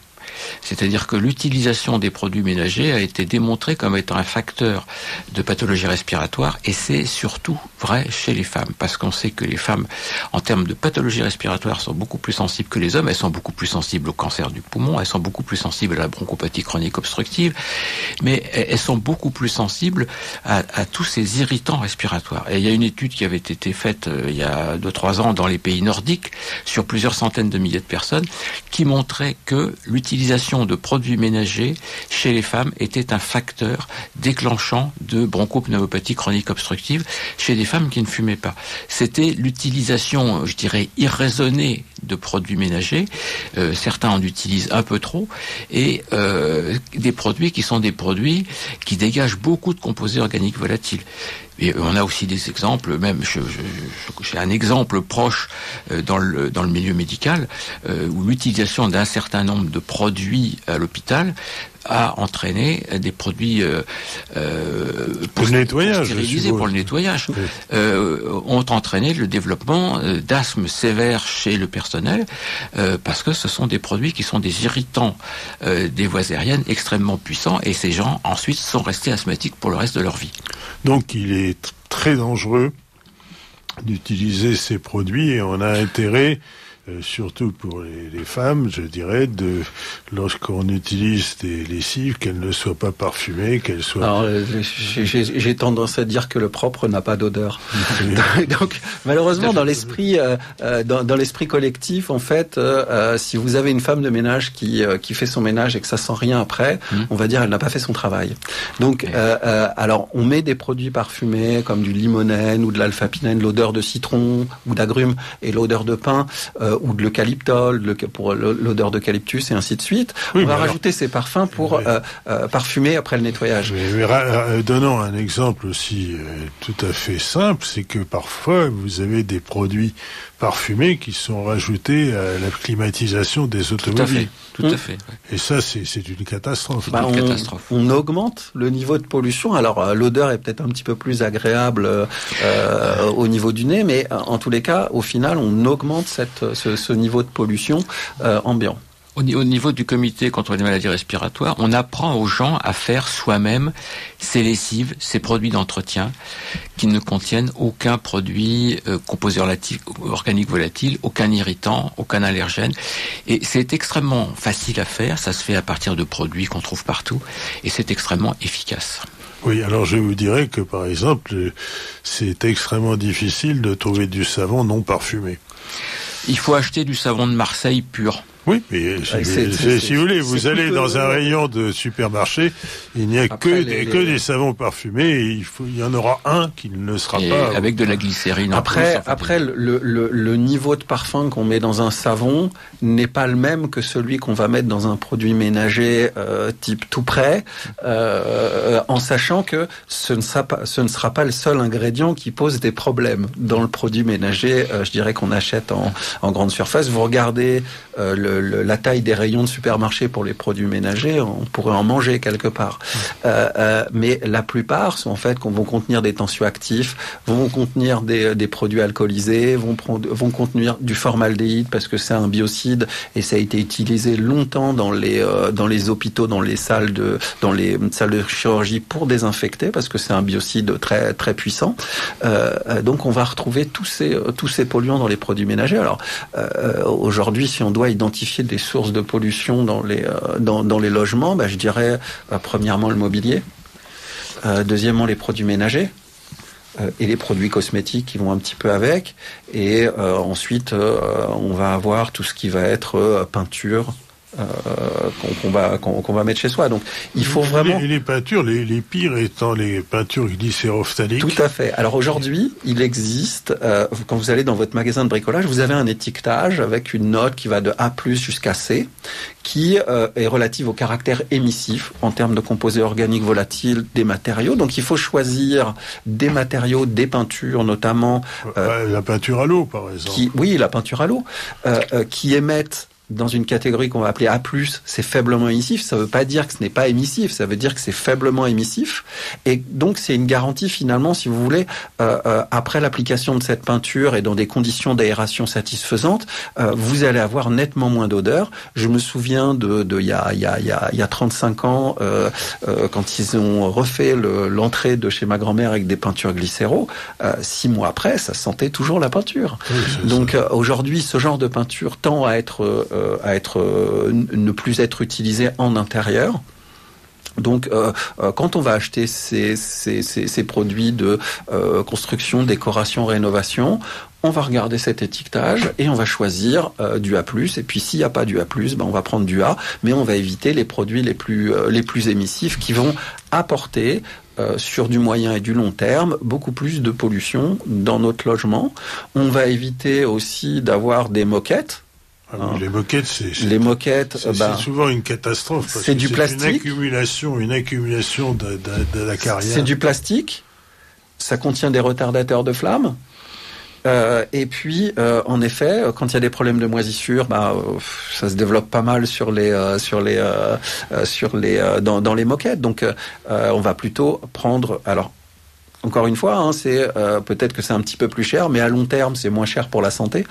C'est-à-dire que l'utilisation des produits ménagers a été démontrée comme étant un facteur de pathologie respiratoire, et c'est surtout vrai chez les femmes, parce qu'on sait que les femmes, en termes de pathologie respiratoire, sont beaucoup plus sensibles que les hommes. Elles sont beaucoup plus sensibles au cancer du poumon, elles sont beaucoup plus sensibles à la bronchopathie chronique obstructive, mais elles sont beaucoup plus sensibles à tous ces irritants respiratoires. Et il y a une étude qui avait été faite il y a 2-3 ans dans les pays nordiques, sur plusieurs centaines de milliers de personnes, qui montrait que l'utilisation de produits ménagers chez les femmes était un facteur déclenchant de bronchopneumopathie chronique obstructive chez des femmes qui ne fumaient pas. C'était l'utilisation, je dirais, irraisonnée de produits ménagers. Certains en utilisent un peu trop, et des produits qui sont des produits qui dégagent beaucoup de composés organiques volatiles. Et on a aussi des exemples, même j'ai un exemple proche dans le milieu médical, où l'utilisation d'un certain nombre de produits à l'hôpital a entraîné des produits pour le nettoyage, stérilisés pour le nettoyage, oui. Ont entraîné le développement d'asthme sévère chez le personnel, parce que ce sont des produits qui sont des irritants des voies aériennes extrêmement puissants, et ces gens ensuite sont restés asthmatiques pour le reste de leur vie. Donc il est très dangereux d'utiliser ces produits, et on a intérêt, surtout pour les femmes, je dirais, lorsqu'on utilise des lessives, qu'elles ne soient pas parfumées, qu'elles soient... Alors, j'ai tendance à dire que le propre n'a pas d'odeur. Donc, malheureusement, dans l'esprit collectif, en fait, si vous avez une femme de ménage qui fait son ménage et que ça sent rien après, on va dire elle n'a pas fait son travail. Donc, alors, on met des produits parfumés comme du limonène ou de l'alpha-pinène, l'odeur de citron ou d'agrumes, et l'odeur de pin, ou de l'eucalyptol, pour l'odeur d'eucalyptus, et ainsi de suite. Oui, on va rajouter ces parfums pour parfumer après le nettoyage. Mais donnons un exemple aussi tout à fait simple, c'est que parfois vous avez des produits parfumés qui sont rajoutés à la climatisation des automobiles. Tout à fait. Ouais. Et ça, c'est une catastrophe. On augmente le niveau de pollution. Alors, l'odeur est peut-être un petit peu plus agréable au niveau du nez, mais en tous les cas, au final, on augmente ce niveau de pollution ambiant. Au niveau du comité contre les maladies respiratoires, on apprend aux gens à faire soi-même ces lessives, ces produits d'entretien qui ne contiennent aucun produit composé organique volatile, aucun irritant, aucun allergène. Et c'est extrêmement facile à faire, ça se fait à partir de produits qu'on trouve partout, et c'est extrêmement efficace. Oui, alors je vous dirais que par exemple, c'est extrêmement difficile de trouver du savon non parfumé. Il faut acheter du savon de Marseille pur. Oui, mais si vous voulez, vous allez dans un rayon de supermarché, il n'y a que des savons parfumés, et il y en aura un qui ne sera pas... avec de la glycérine. Après, le niveau de parfum qu'on met dans un savon n'est pas le même que celui qu'on va mettre dans un produit ménager type tout prêt, en sachant que ce ne sera pas le seul ingrédient qui pose des problèmes. Dans le produit ménager, je dirais qu'on achète en grande surface. Vous regardez la taille des rayons de supermarché pour les produits ménagers, on pourrait en manger quelque part. Mais la plupart sont en fait vont contenir des tensioactifs, vont contenir des produits alcoolisés, vont contenir du formaldéhyde parce que c'est un biocide et ça a été utilisé longtemps dans les hôpitaux, dans les salles de chirurgie pour désinfecter parce que c'est un biocide très très puissant. Donc on va retrouver tous ces polluants dans les produits ménagers. Alors aujourd'hui, si on doit identifier des sources de pollution dans les logements, je dirais premièrement le mobilier, deuxièmement les produits ménagers et les produits cosmétiques qui vont un petit peu avec, et ensuite on va avoir tout ce qui va être peinture, qu'on va mettre chez soi. Donc il faut vraiment... Les peintures, les pires étant les peintures glycérophthaliques. Tout à fait. Alors aujourd'hui, il existe, quand vous allez dans votre magasin de bricolage, vous avez un étiquetage avec une note qui va de A+ jusqu'à C, qui est relative au caractère émissif en termes de composés organiques volatiles des matériaux. Donc il faut choisir des matériaux, des peintures notamment... la peinture à l'eau, par exemple. Oui, la peinture à l'eau, qui émettent dans une catégorie qu'on va appeler A+, c'est faiblement émissif. Ça ne veut pas dire que ce n'est pas émissif, ça veut dire que c'est faiblement émissif. Et donc, c'est une garantie, finalement, si vous voulez, après l'application de cette peinture et dans des conditions d'aération satisfaisantes, vous allez avoir nettement moins d'odeur. Je me souviens il y a 35 ans, quand ils ont refait l'entrée de chez ma grand-mère avec des peintures glycéro, 6 mois après, ça sentait toujours la peinture. Oui, donc, aujourd'hui, ce genre de peinture tend à ne plus être utilisé en intérieur. Donc, quand on va acheter ces produits de construction, décoration, rénovation, on va regarder cet étiquetage et on va choisir du A+. Et puis, s'il n'y a pas du A+, on va prendre du A, mais on va éviter les produits les plus émissifs qui vont apporter sur du moyen et du long terme beaucoup plus de pollution dans notre logement. On va éviter aussi d'avoir des moquettes. Les moquettes, c'est souvent une catastrophe. Parce c'est du plastique. Une accumulation de la carrière. C'est du plastique. Ça contient des retardateurs de flamme. Et puis, en effet, quand il y a des problèmes de moisissure, ça se développe pas mal dans les moquettes. Donc, on va plutôt prendre. Alors, encore une fois, c'est peut-être que c'est un petit peu plus cher, mais à long terme, c'est moins cher pour la santé,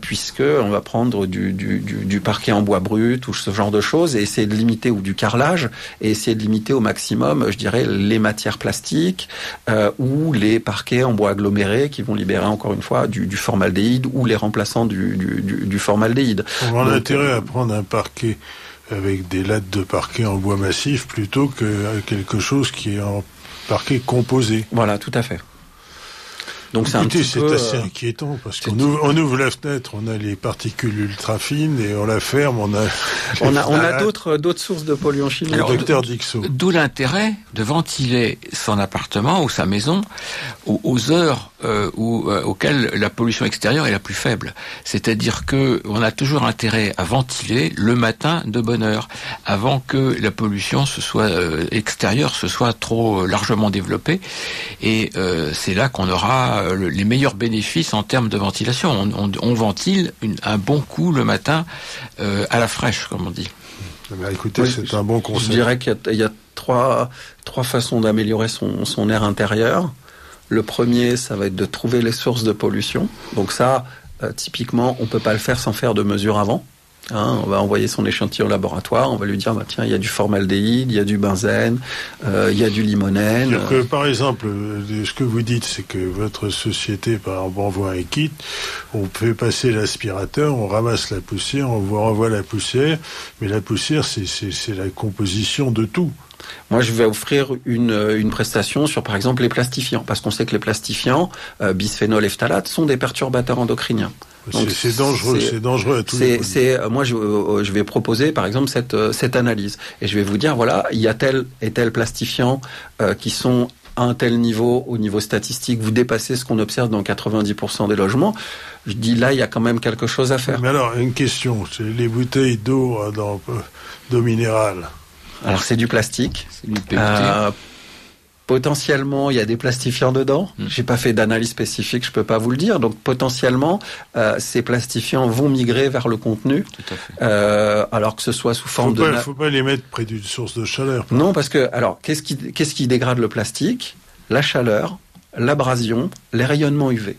puisque on va prendre du parquet en bois brut ou ce genre de choses et essayer de limiter, ou du carrelage, et essayer de limiter au maximum, je dirais, les matières plastiques ou les parquets en bois aggloméré qui vont libérer encore une fois du formaldéhyde ou les remplaçants du formaldéhyde. On a intérêt à prendre un parquet avec des lattes de parquet en bois massif plutôt que quelque chose qui est en parquet composé. Voilà, tout à fait. Donc c'est assez inquiétant parce qu'on ouvre la fenêtre, on a les particules ultra fines et on la ferme, on a d'autres sources de polluants chimiques. Le docteur Dixot. D'où l'intérêt de ventiler son appartement ou sa maison aux heures auxquelles la pollution extérieure est la plus faible. C'est-à-dire que on a toujours intérêt à ventiler le matin de bonne heure, avant que la pollution extérieure se soit trop largement développée. Et c'est là qu'on aura les meilleurs bénéfices en termes de ventilation. On ventile un bon coup le matin à la fraîche, comme on dit. Écoutez, oui, c'est un bon conseil. Je dirais qu'il y a trois façons d'améliorer son air intérieur. Le premier, ça va être de trouver les sources de pollution. Donc ça, typiquement, on peut pas le faire sans faire de mesures avant. On va envoyer son échantillon au laboratoire, on va lui dire tiens, il y a du formaldéhyde, il y a du benzène, il y a du limonène. C'est-à-dire que, par exemple, ce que vous dites, c'est que votre société, par exemple, envoie un kit, on fait passer l'aspirateur, on ramasse la poussière, on vous renvoie la poussière, mais la poussière, c'est la composition de tout. Moi, je vais offrir une prestation sur, par exemple, les plastifiants, parce qu'on sait que les plastifiants, bisphénol et phtalate, sont des perturbateurs endocriniens. C'est dangereux à tous les produits. Moi, je vais proposer, par exemple, cette analyse. Et je vais vous dire, voilà, il y a tel et tel plastifiant qui sont à un tel niveau, au niveau statistique, vous dépassez ce qu'on observe dans 90% des logements. Je dis, là, il y a quand même quelque chose à faire. Mais alors, une question, c'est les bouteilles d'eau minérale. Alors, c'est du plastique. C'est du PET. Potentiellement, il y a des plastifiants dedans. J'ai pas fait d'analyse spécifique, je peux pas vous le dire. Donc, potentiellement, ces plastifiants vont migrer vers le contenu. Tout à fait. Alors que ce soit sous forme faut pas les mettre près d'une source de chaleur. Non, parce que, alors, qu'est-ce qui dégrade le plastique? La chaleur, l'abrasion, les rayonnements UV.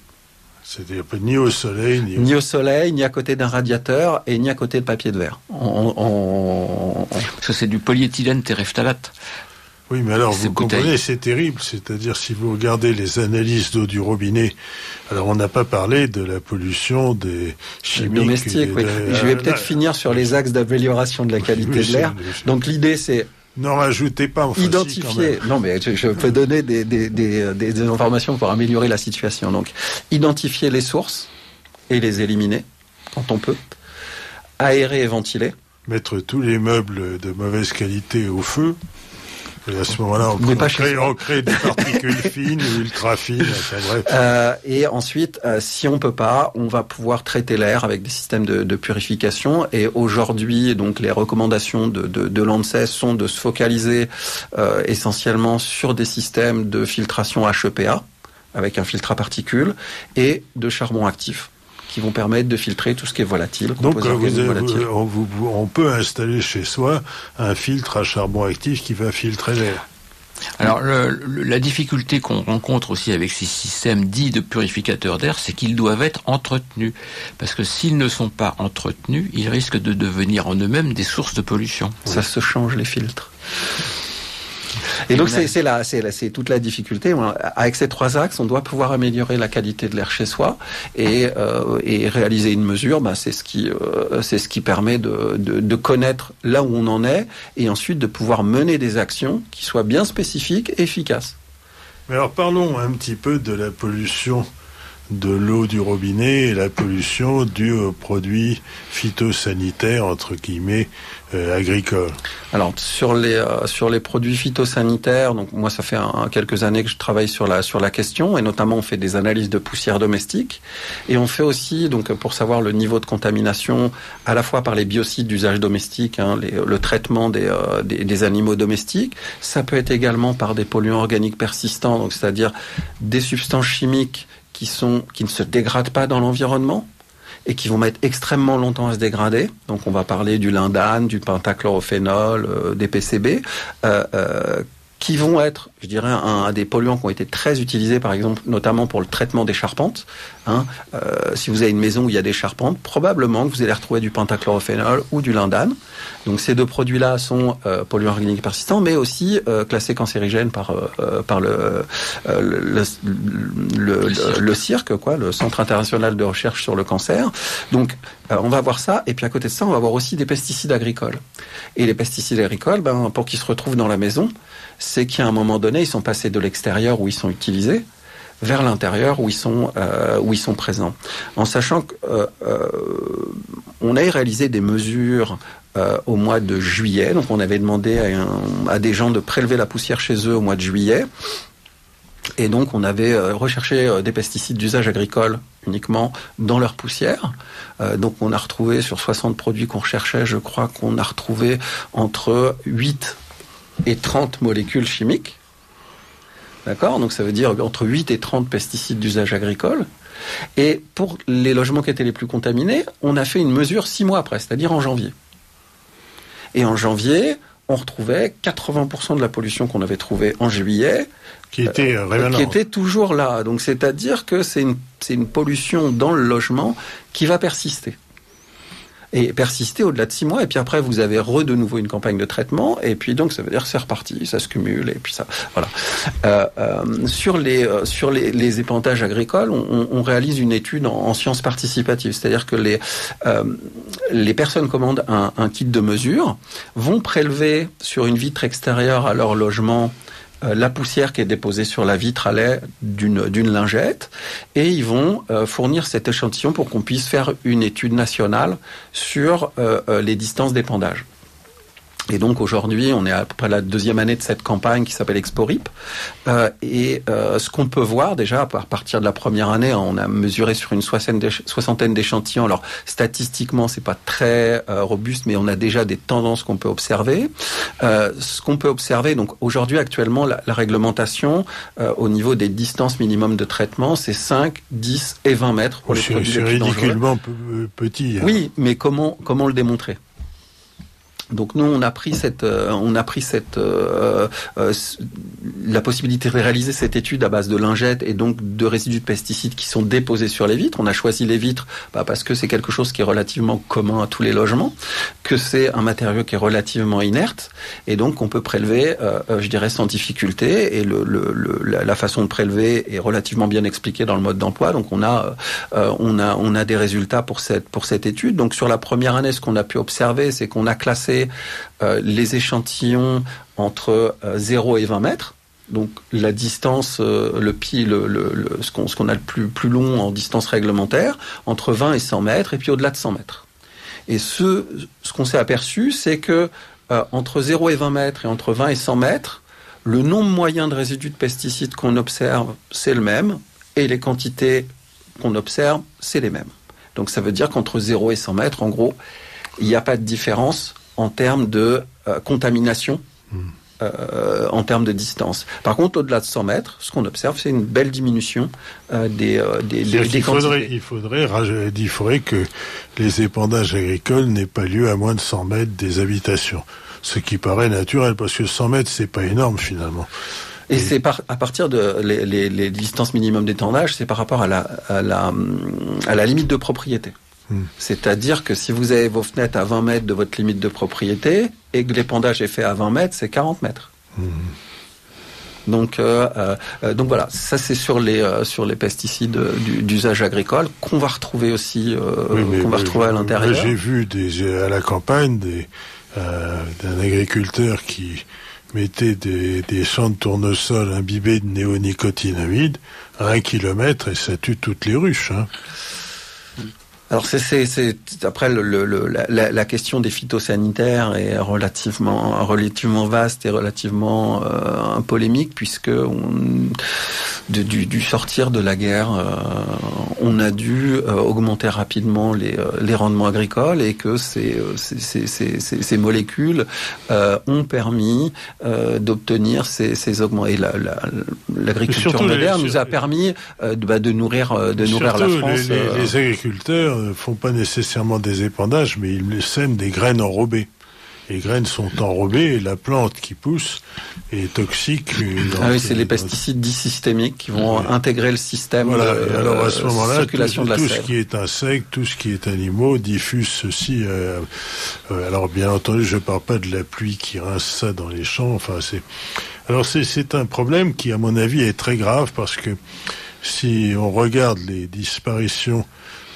C'est-à-dire ni au soleil, ni au soleil, ni à côté d'un radiateur et ni à côté de papier de verre. Parce que c'est du polyéthylène terephthalate. Oui, mais alors, vous comprenez, c'est terrible. C'est-à-dire, si vous regardez les analyses d'eau du robinet, alors on n'a pas parlé de la pollution des chimiques. Domestiques, oui. Je vais peut-être finir sur les axes d'amélioration de la qualité de l'air. Donc, l'idée, c'est... N'en rajoutez pas, enfin, identifier. Non, mais je peux donner des informations pour améliorer la situation. Donc, identifier les sources et les éliminer, quand on peut. Aérer et ventiler. Mettre tous les meubles de mauvaise qualité au feu. Et à ce moment-là, on crée des particules fines ou ultra fines. Enfin, bref. Et ensuite, si on peut pas, on va pouvoir traiter l'air avec des systèmes de purification. Et aujourd'hui, donc les recommandations de l'ANSES sont de se focaliser essentiellement sur des systèmes de filtration HEPA avec un filtre à particules et de charbon actif, qui vont permettre de filtrer tout ce qui est volatile. Donc, on peut installer chez soi un filtre à charbon actif qui va filtrer l'air. Alors, la difficulté qu'on rencontre aussi avec ces systèmes dits de purificateurs d'air, c'est qu'ils doivent être entretenus. Parce que s'ils ne sont pas entretenus, ils risquent de devenir en eux-mêmes des sources de pollution. Ça se change, les filtres. Et donc c'est toute la difficulté. Avec ces trois axes, on doit pouvoir améliorer la qualité de l'air chez soi et réaliser une mesure. C'est ce qui permet de connaître là où on en est et ensuite de pouvoir mener des actions qui soient bien spécifiques et efficaces. Mais alors parlons un petit peu de la pollution de l'eau du robinet et la pollution due aux produits phytosanitaires, entre guillemets, agricoles. Alors, sur les produits phytosanitaires, donc moi, ça fait quelques années que je travaille sur la question, et notamment, on fait des analyses de poussière domestique, et on fait aussi, donc, pour savoir le niveau de contamination, à la fois par les biocides d'usage domestique, le traitement des animaux domestiques, ça peut être également par des polluants organiques persistants, donc, c'est-à-dire des substances chimiques qui ne se dégradent pas dans l'environnement et qui vont mettre extrêmement longtemps à se dégrader. Donc on va parler du lindane, du pentachlorophénol, des PCB, qui vont être, je dirais, des polluants qui ont été très utilisés, par exemple, notamment pour le traitement des charpentes. Si vous avez une maison où il y a des charpentes, probablement que vous allez retrouver du pentachlorophénol ou du lindane. Donc ces deux produits-là sont polluants organiques persistants, mais aussi classés cancérigènes par le CIRC, le Centre international de recherche sur le cancer. Donc on va voir ça, et puis à côté de ça, on va voir aussi des pesticides agricoles. Et les pesticides agricoles, pour qu'ils se retrouvent dans la maison, c'est qu'à un moment donné, ils sont passés de l'extérieur où ils sont utilisés vers l'intérieur où ils sont présents. En sachant qu'on a réalisé des mesures au mois de juillet. Donc on avait demandé à des gens de prélever la poussière chez eux au mois de juillet. Et donc on avait recherché des pesticides d'usage agricole uniquement dans leur poussière. Donc on a retrouvé sur 60 produits qu'on recherchait, je crois qu'on a retrouvé entre 8 et 30 molécules chimiques. D'accord ? Donc ça veut dire entre 8 et 30 pesticides d'usage agricole. Et pour les logements qui étaient les plus contaminés, on a fait une mesure 6 mois après, c'est-à-dire en janvier. Et en janvier, on retrouvait 80% de la pollution qu'on avait trouvée en juillet, qui était toujours là. Donc c'est-à-dire que c'est une pollution dans le logement qui va persister. et persister au-delà de 6 mois. Et puis après, vous avez de nouveau une campagne de traitement. Et puis donc, ça veut dire que c'est reparti, ça se cumule. Et puis ça, voilà. Sur les épandages agricoles, on réalise une étude en sciences participatives. C'est-à-dire que les personnes commandent un kit de mesure, vont prélever sur une vitre extérieure à leur logement la poussière qui est déposée sur la vitre à l'aide d'une lingette, et ils vont fournir cet échantillon pour qu'on puisse faire une étude nationale sur les distances d'épandage. Et donc aujourd'hui, on est à peu près la 2e année de cette campagne qui s'appelle ExpoRIP. Ce qu'on peut voir déjà, à partir de la première année, on a mesuré sur une soixantaine d'échantillons. Alors statistiquement, c'est pas très robuste, mais on a déjà des tendances qu'on peut observer. Ce qu'on peut observer, donc aujourd'hui, actuellement, la réglementation au niveau des distances minimum de traitement, c'est 5, 10 et 20 mètres pour les produits les plus dangereux. C'est ridiculement petit. Hein. Oui, mais comment le démontrer ? Donc nous, on a pris la possibilité de réaliser cette étude à base de lingettes et donc de résidus de pesticides qui sont déposés sur les vitres. On a choisi les vitres parce que c'est quelque chose qui est relativement commun à tous les logements, que c'est un matériau qui est relativement inerte et donc on peut prélever, je dirais, sans difficulté. Et la façon de prélever est relativement bien expliquée dans le mode d'emploi. Donc on a des résultats pour cette étude. Donc sur la première année, ce qu'on a pu observer, c'est qu'on a classé les échantillons entre 0 et 20 mètres. Donc la distance, ce qu'on a le plus long en distance réglementaire, entre 20 et 100 mètres, et puis au-delà de 100 mètres. Et ce qu'on s'est aperçu, c'est que entre 0 et 20 mètres et entre 20 et 100 mètres, le nombre moyen de résidus de pesticides qu'on observe, c'est le même, et les quantités qu'on observe, c'est les mêmes. Donc ça veut dire qu'entre 0 et 100 mètres, en gros, il n'y a pas de différence en termes de contamination, en termes de distance. Par contre, au-delà de 100 mètres, ce qu'on observe, c'est une belle diminution des quantités. Il faudrait que les épandages agricoles n'aient pas lieu à moins de 100 mètres des habitations. Ce qui paraît naturel, parce que 100 mètres, c'est pas énorme, finalement. Et c'est à partir de les distances minimum d'épandage, c'est par rapport à la limite de propriété. C'est-à-dire que si vous avez vos fenêtres à 20 mètres de votre limite de propriété et que l'épandage est fait à 20 mètres, c'est 40 mètres. Donc voilà, ça c'est sur les pesticides d'usage agricole qu'on va retrouver aussi, retrouver à l'intérieur. J'ai vu à la campagne d'un agriculteur qui mettait des champs de tournesol imbibés de néonicotinoïdes à 1 kilomètre et ça tue toutes les ruches. Hein. Alors c'est après la question des phytosanitaires est relativement vaste et relativement polémique, puisque du sortir de la guerre, on a dû augmenter rapidement les rendements agricoles, et que ces molécules ont permis d'obtenir ces augments. Et l'agriculture moderne nous a permis de nourrir la France. Les agriculteurs ne font pas nécessairement des épandages, mais ils sèment des graines enrobées. Les graines sont enrobées et la plante qui pousse est toxique. C'est les pesticides dits systémiques qui vont intégrer le système alors à ce moment-là, circulation de la sève. Tout ce qui est insectes, tout ce qui est animaux diffuse ceci. Alors bien entendu, je ne parle pas de la pluie qui rince ça dans les champs. C'est un problème qui, à mon avis, est très grave, parce que si on regarde les disparitions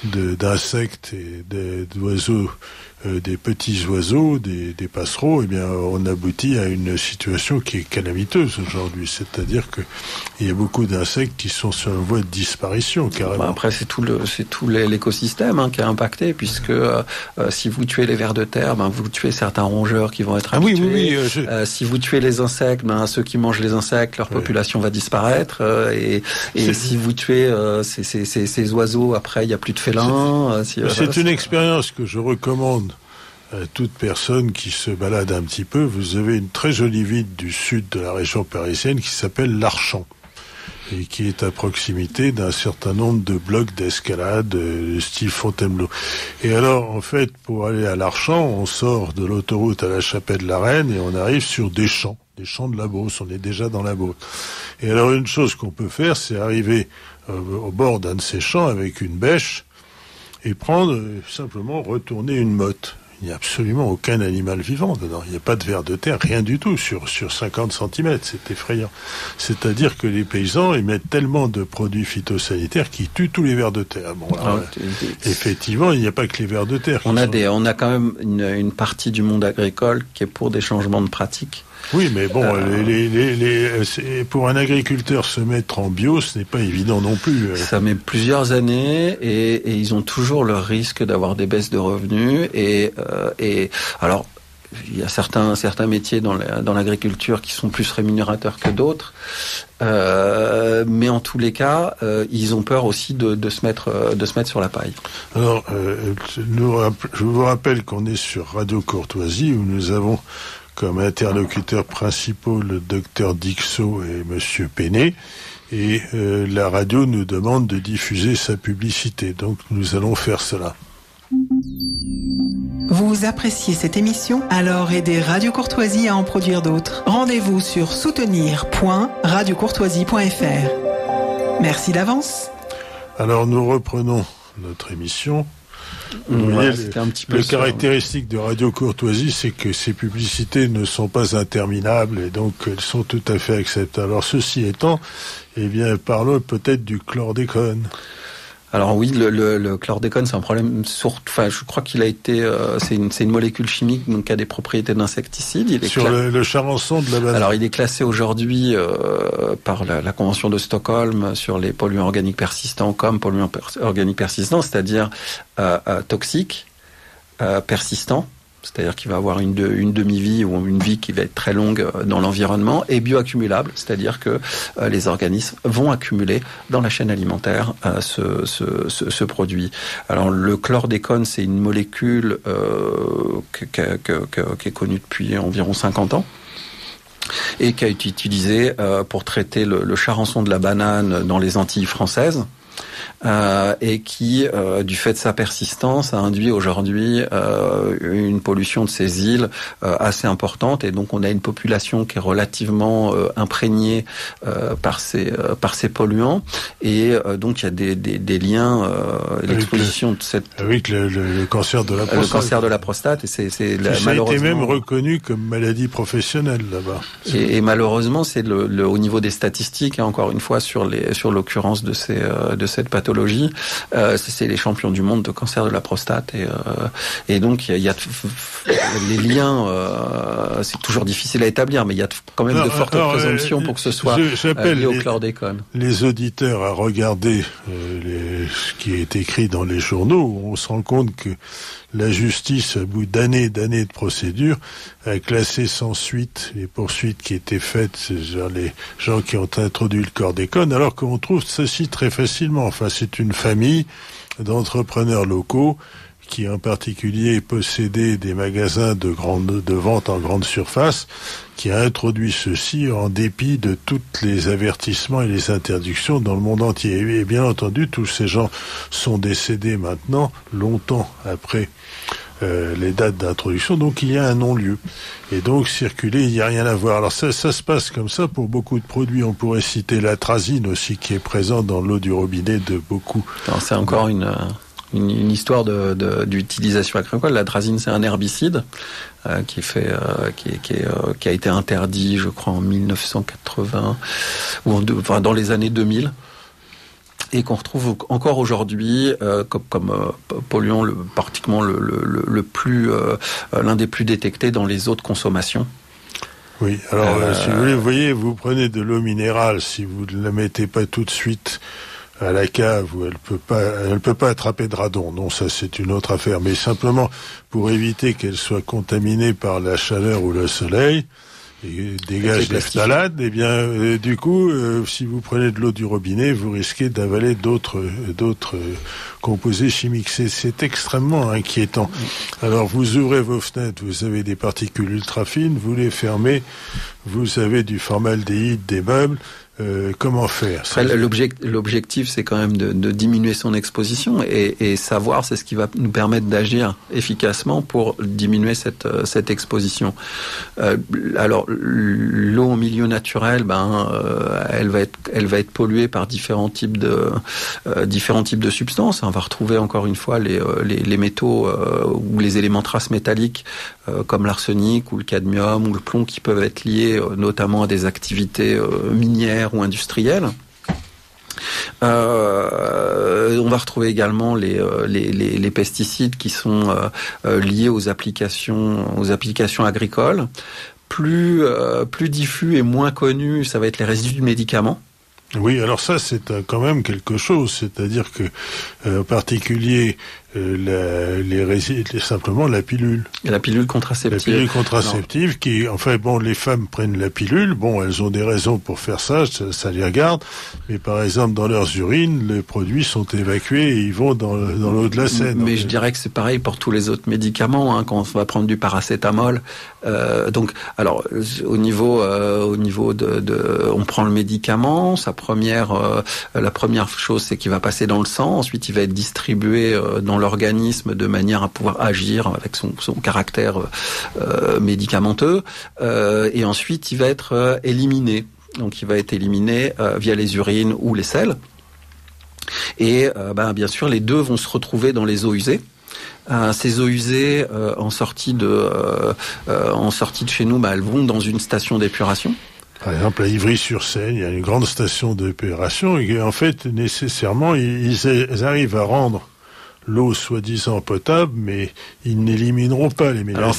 d'insectes et d'oiseaux, des petits oiseaux, des passereaux, eh bien, on aboutit à une situation qui est calamiteuse aujourd'hui. C'est-à-dire que il y a beaucoup d'insectes qui sont sur la voie de disparition, carrément. Après, c'est tout l'écosystème qui est impacté, puisque si vous tuez les vers de terre, vous tuez certains rongeurs qui vont être habitués. Si vous tuez les insectes, ceux qui mangent les insectes, leur population va disparaître. Et si vous tuez ces oiseaux, après, il n'y a plus de félins. C'est une expérience que je recommande à toute personne qui se balade un petit peu. Vous avez une très jolie ville du sud de la région parisienne qui s'appelle l'Archamp, et qui est à proximité d'un certain nombre de blocs d'escalade style Fontainebleau. Et alors, en fait, pour aller à l'Archamp, on sort de l'autoroute à la Chapelle-la-Reine et on arrive sur des champs de la Beauce. On est déjà dans la Beauce. Et alors, une chose qu'on peut faire, c'est arriver au bord d'un de ces champs avec une bêche et prendre, simplement retourner une motte. Il n'y a absolument aucun animal vivant dedans. Il n'y a pas de vers de terre, rien du tout, sur 50 cm. C'est effrayant. C'est-à-dire que les paysans émettent tellement de produits phytosanitaires qui tuent tous les vers de terre. Bon, alors, effectivement, il n'y a pas que les vers de terre. On a quand même une partie du monde agricole qui est pour des changements de pratiques. Oui, mais bon, pour un agriculteur se mettre en bio, ce n'est pas évident non plus. Ça met plusieurs années et ils ont toujours le risque d'avoir des baisses de revenus et alors il y a certains métiers dans l'agriculture qui sont plus rémunérateurs que d'autres, mais en tous les cas, ils ont peur aussi de se mettre sur la paille. Alors, je vous rappelle qu'on est sur Radio Courtoisie où nous avons comme interlocuteurs principaux le docteur Dixot et monsieur Péné, et la radio nous demande de diffuser sa publicité, donc nous allons faire cela. Vous appréciez cette émission? Alors aidez Radio Courtoisie à en produire d'autres. Rendez-vous sur soutenir.radiocourtoisie.fr. Merci d'avance. Alors nous reprenons notre émission. Le caractéristique de Radio Courtoisie, c'est que ces publicités ne sont pas interminables et donc elles sont tout à fait acceptables. Alors ceci étant, eh bien, parlons peut-être du chlordécone. Alors oui, le chlordécone, c'est un problème je crois qu'il a été, c'est une molécule chimique donc qui a des propriétés d'insecticide. Il est sur le charançon de la banane. Alors il est classé aujourd'hui par la Convention de Stockholm sur les polluants organiques persistants comme polluants organiques persistants, c'est-à-dire toxiques, persistants. C'est-à-dire qu'il va avoir une demi-vie ou une vie qui va être très longue dans l'environnement, et bioaccumulable, c'est-à-dire que les organismes vont accumuler dans la chaîne alimentaire ce produit. Alors le chlordécone, c'est une molécule qui est connue depuis environ 50 ans. Et qui a été utilisée pour traiter le charançon de la banane dans les Antilles françaises. Et qui, du fait de sa persistance, a induit aujourd'hui une pollution de ces îles assez importante. Et donc, on a une population qui est relativement imprégnée par ces polluants. Et donc, il y a des liens, l'exposition de cette... Avec le cancer de la prostate. Le cancer de la prostate. Et c'est malheureusement... Ça a été même reconnu comme maladie professionnelle là-bas. Et malheureusement, c'est au niveau des statistiques, hein, encore une fois, sur l'occurrence de cette pathologie, c'est les champions du monde de cancer de la prostate et donc il y a les liens, c'est toujours difficile à établir, mais il y a quand même de fortes présomptions pour que ce soit lié au chlordécone. Les auditeurs à regarder ce qui est écrit dans les journaux, on se rend compte que la justice, à bout d'années de procédure, a classé sans suite les poursuites qui étaient faites sur les gens qui ont introduit le chlordécone, alors qu'on trouve ceci très facilement. Enfin, c'est une famille d'entrepreneurs locaux qui en particulier possédait des magasins de vente en grande surface, qui a introduit ceci en dépit de tous les avertissements et les interdictions dans le monde entier. Et bien entendu, tous ces gens sont décédés maintenant, longtemps après les dates d'introduction, donc il y a un non-lieu. Et donc circuler, il n'y a rien à voir. Alors ça se passe comme ça pour beaucoup de produits. On pourrait citer l'atrazine aussi, qui est présente dans l'eau du robinet de beaucoup. Alors, c'est encore une histoire d'utilisation agricole. L'atrazine, c'est un herbicide qui a été interdit, je crois, en 1980 ou dans les années 2000. Et qu'on retrouve encore aujourd'hui comme polluant pratiquement l'un des plus détectés dans les eaux de consommation. Oui, alors si vous voulez, vous voyez, vous prenez de l'eau minérale, si vous ne la mettez pas tout de suite à la cave, où elle peut pas attraper de radon. Non, ça c'est une autre affaire. Mais simplement pour éviter qu'elle soit contaminée par la chaleur ou le soleil, et dégage les phtalates, eh bien, du coup, si vous prenez de l'eau du robinet, vous risquez d'avaler d'autres composés chimiques. C'est extrêmement inquiétant. Alors, vous ouvrez vos fenêtres, vous avez des particules ultra fines, vous les fermez, vous avez du formaldéhyde des meubles, comment faire? L'objectif, c'est quand même de diminuer son exposition et savoir, c'est ce qui va nous permettre d'agir efficacement pour diminuer cette exposition. Alors, l'eau en milieu naturel, elle va être polluée par différents types de substances. On va retrouver encore une fois les métaux ou les éléments traces métalliques comme l'arsenic ou le cadmium ou le plomb qui peuvent être liés notamment à des activités minières ou industrielles. On va retrouver également les pesticides qui sont liés aux applications agricoles. Plus diffus et moins connus, ça va être les résidus de médicaments. Oui, alors ça c'est quand même quelque chose, c'est-à-dire que en particulier simplement la pilule. Et la pilule contraceptive. La pilule contraceptive qui, enfin bon, les femmes prennent la pilule, bon, elles ont des raisons pour faire ça les regarde, mais par exemple dans leurs urines, les produits sont évacués et ils vont dans l'eau de la Seine. Mais je dirais que c'est pareil pour tous les autres médicaments, quand on va prendre du paracétamol. Donc, alors, au niveau on prend le médicament, la première chose c'est qu'il va passer dans le sang, ensuite il va être distribué dans l'organisme de manière à pouvoir agir avec son caractère médicamenteux, et ensuite il va être éliminé. Donc il va être éliminé via les urines ou les selles. Et bien sûr les deux vont se retrouver dans les eaux usées. Ces eaux usées en sortie de chez nous, elles vont dans une station d'épuration. Par exemple, à Ivry-sur-Seine, il y a une grande station d'épuration et en fait, nécessairement, ils arrivent à rendre l'eau soi-disant potable, mais ils n'élimineront pas les mélanges.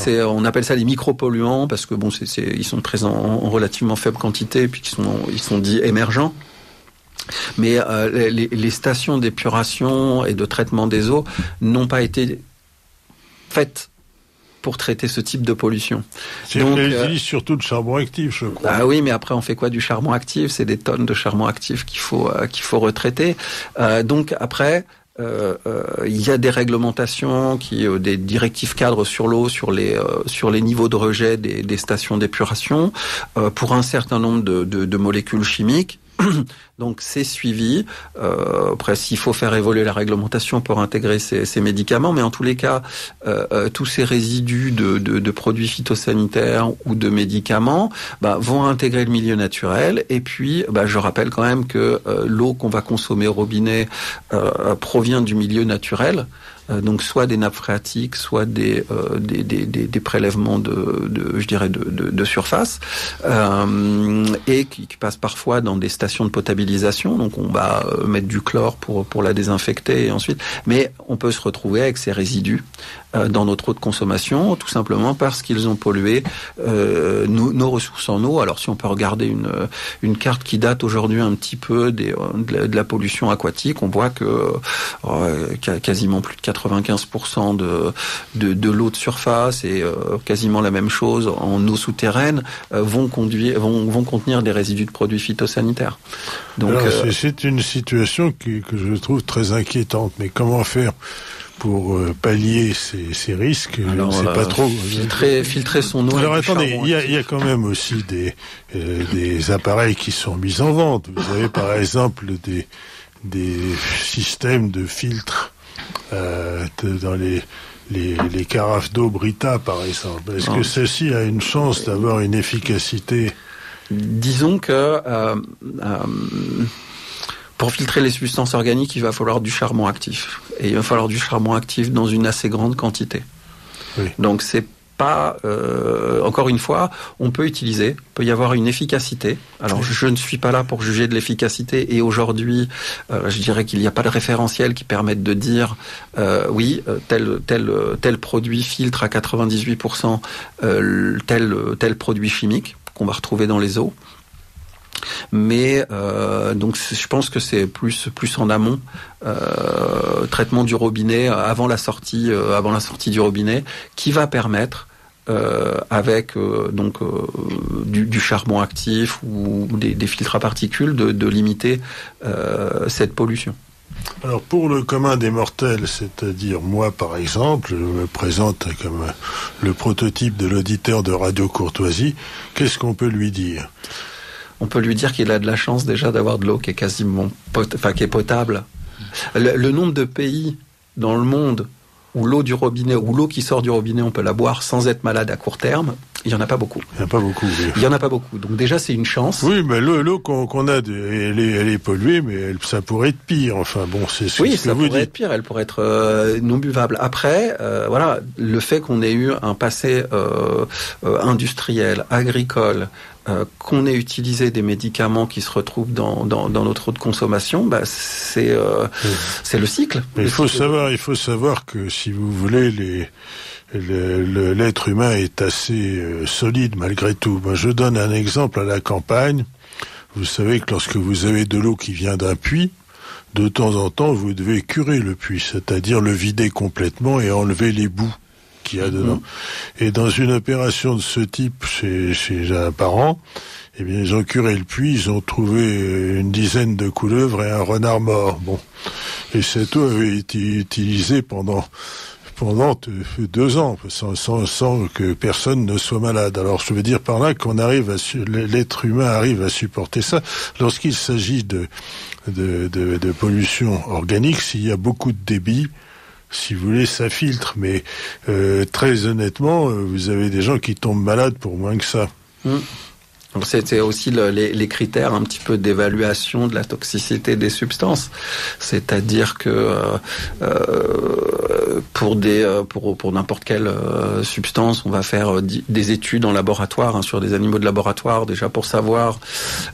Alors, on appelle ça les micropolluants parce que ils sont présents en relativement faible quantité et puis ils sont dits émergents. Mais les stations d'épuration et de traitement des eaux n'ont pas été faites pour traiter ce type de pollution. Donc, elles utilisent surtout le charbon actif, je crois. Ah oui, mais après on fait quoi du charbon actif? C'est des tonnes de charbon actif qu'il faut retraiter. Donc après, il y a des réglementations des directives cadres sur l'eau, sur les niveaux de rejet des stations d'épuration pour un certain nombre de molécules chimiques. Donc c'est suivi. Après, s'il faut faire évoluer la réglementation pour intégrer ces médicaments, mais en tous les cas, tous ces résidus de produits phytosanitaires ou de médicaments vont intégrer le milieu naturel. Et puis, je rappelle quand même que l'eau qu'on va consommer au robinet provient du milieu naturel. Donc soit des nappes phréatiques, soit des prélèvements de surface, et qui passent parfois dans des stations de potabilisation. Donc on va mettre du chlore pour la désinfecter et ensuite. Mais on peut se retrouver avec ces résidus dans notre eau de consommation, tout simplement parce qu'ils ont pollué nos ressources en eau. Alors si on peut regarder une carte qui date aujourd'hui un petit peu de la pollution aquatique, on voit que quasiment plus de 95% de l'eau de surface et quasiment la même chose en eau souterraine vont contenir des résidus de produits phytosanitaires. Donc c'est une situation que je trouve très inquiétante. Mais comment faire pour pallier ces risques? Alors, c'est pas trop filtrer son eau. Alors attendez, il y a quand même aussi des appareils qui sont mis en vente. Vous avez par exemple des systèmes de filtres dans les carafes d'eau Brita, par exemple. Est-ce que ceci a une chance d'avoir une efficacité? Disons que pour filtrer les substances organiques, il va falloir du charbon actif. Et il va falloir du charbon actif dans une assez grande quantité. Oui. Donc c'est pas... encore une fois, on peut y avoir une efficacité. Alors je ne suis pas là pour juger de l'efficacité et aujourd'hui, je dirais qu'il n'y a pas de référentiel qui permette de dire tel produit filtre à 98% tel produit chimique qu'on va retrouver dans les eaux. Mais donc je pense que c'est plus en amont, traitement du robinet avant la sortie du robinet, qui va permettre avec du charbon actif ou des filtres à particules de limiter cette pollution. Alors pour le commun des mortels, c'est-à-dire moi par exemple, je me présente comme le prototype de l'auditeur de Radio Courtoisie, qu'est-ce qu'on peut lui dire? on peut lui dire qu'il a de la chance déjà d'avoir de l'eau qui est quasiment qui est potable. Le nombre de pays dans le monde où l'eau du robinet, ou l'eau qui sort du robinet, on peut la boire sans être malade à court terme, il n'y en a pas beaucoup. Il n'y en a pas beaucoup, oui. Il n'y en a pas beaucoup. Donc déjà, c'est une chance. Oui, mais l'eau qu'on a, elle est polluée, mais ça pourrait être pire. Enfin, bon, c'est ce que vous dites. Oui, ça pourrait être pire. Elle pourrait être non buvable. Après, voilà, le fait qu'on ait eu un passé industriel, agricole, qu'on ait utilisé des médicaments qui se retrouvent dans notre eau de consommation, c'est le cycle. Mais il faut savoir que, si vous voulez, l'être humain est assez solide malgré tout. Moi, je donne un exemple à la campagne. Vous savez que lorsque vous avez de l'eau qui vient d'un puits, de temps en temps, vous devez curer le puits, c'est-à-dire le vider complètement et enlever les boues qu'il y a dedans. Et dans une opération de ce type chez un parent, eh bien, ils ont curé le puits, ils ont trouvé une dizaine de couleuvres et un renard mort. Bon. Et cette eau avait été utilisée pendant 2 ans, sans que personne ne soit malade. Alors, je veux dire par là l'être humain arrive à supporter ça. Lorsqu'il s'agit de pollution organique, s'il y a beaucoup de débit, si vous voulez, ça filtre. Mais très honnêtement, vous avez des gens qui tombent malades pour moins que ça. C'était aussi les critères un petit peu d'évaluation de la toxicité des substances. C'est-à-dire que pour n'importe quelle substance, on va faire des études en laboratoire, sur des animaux de laboratoire, déjà pour savoir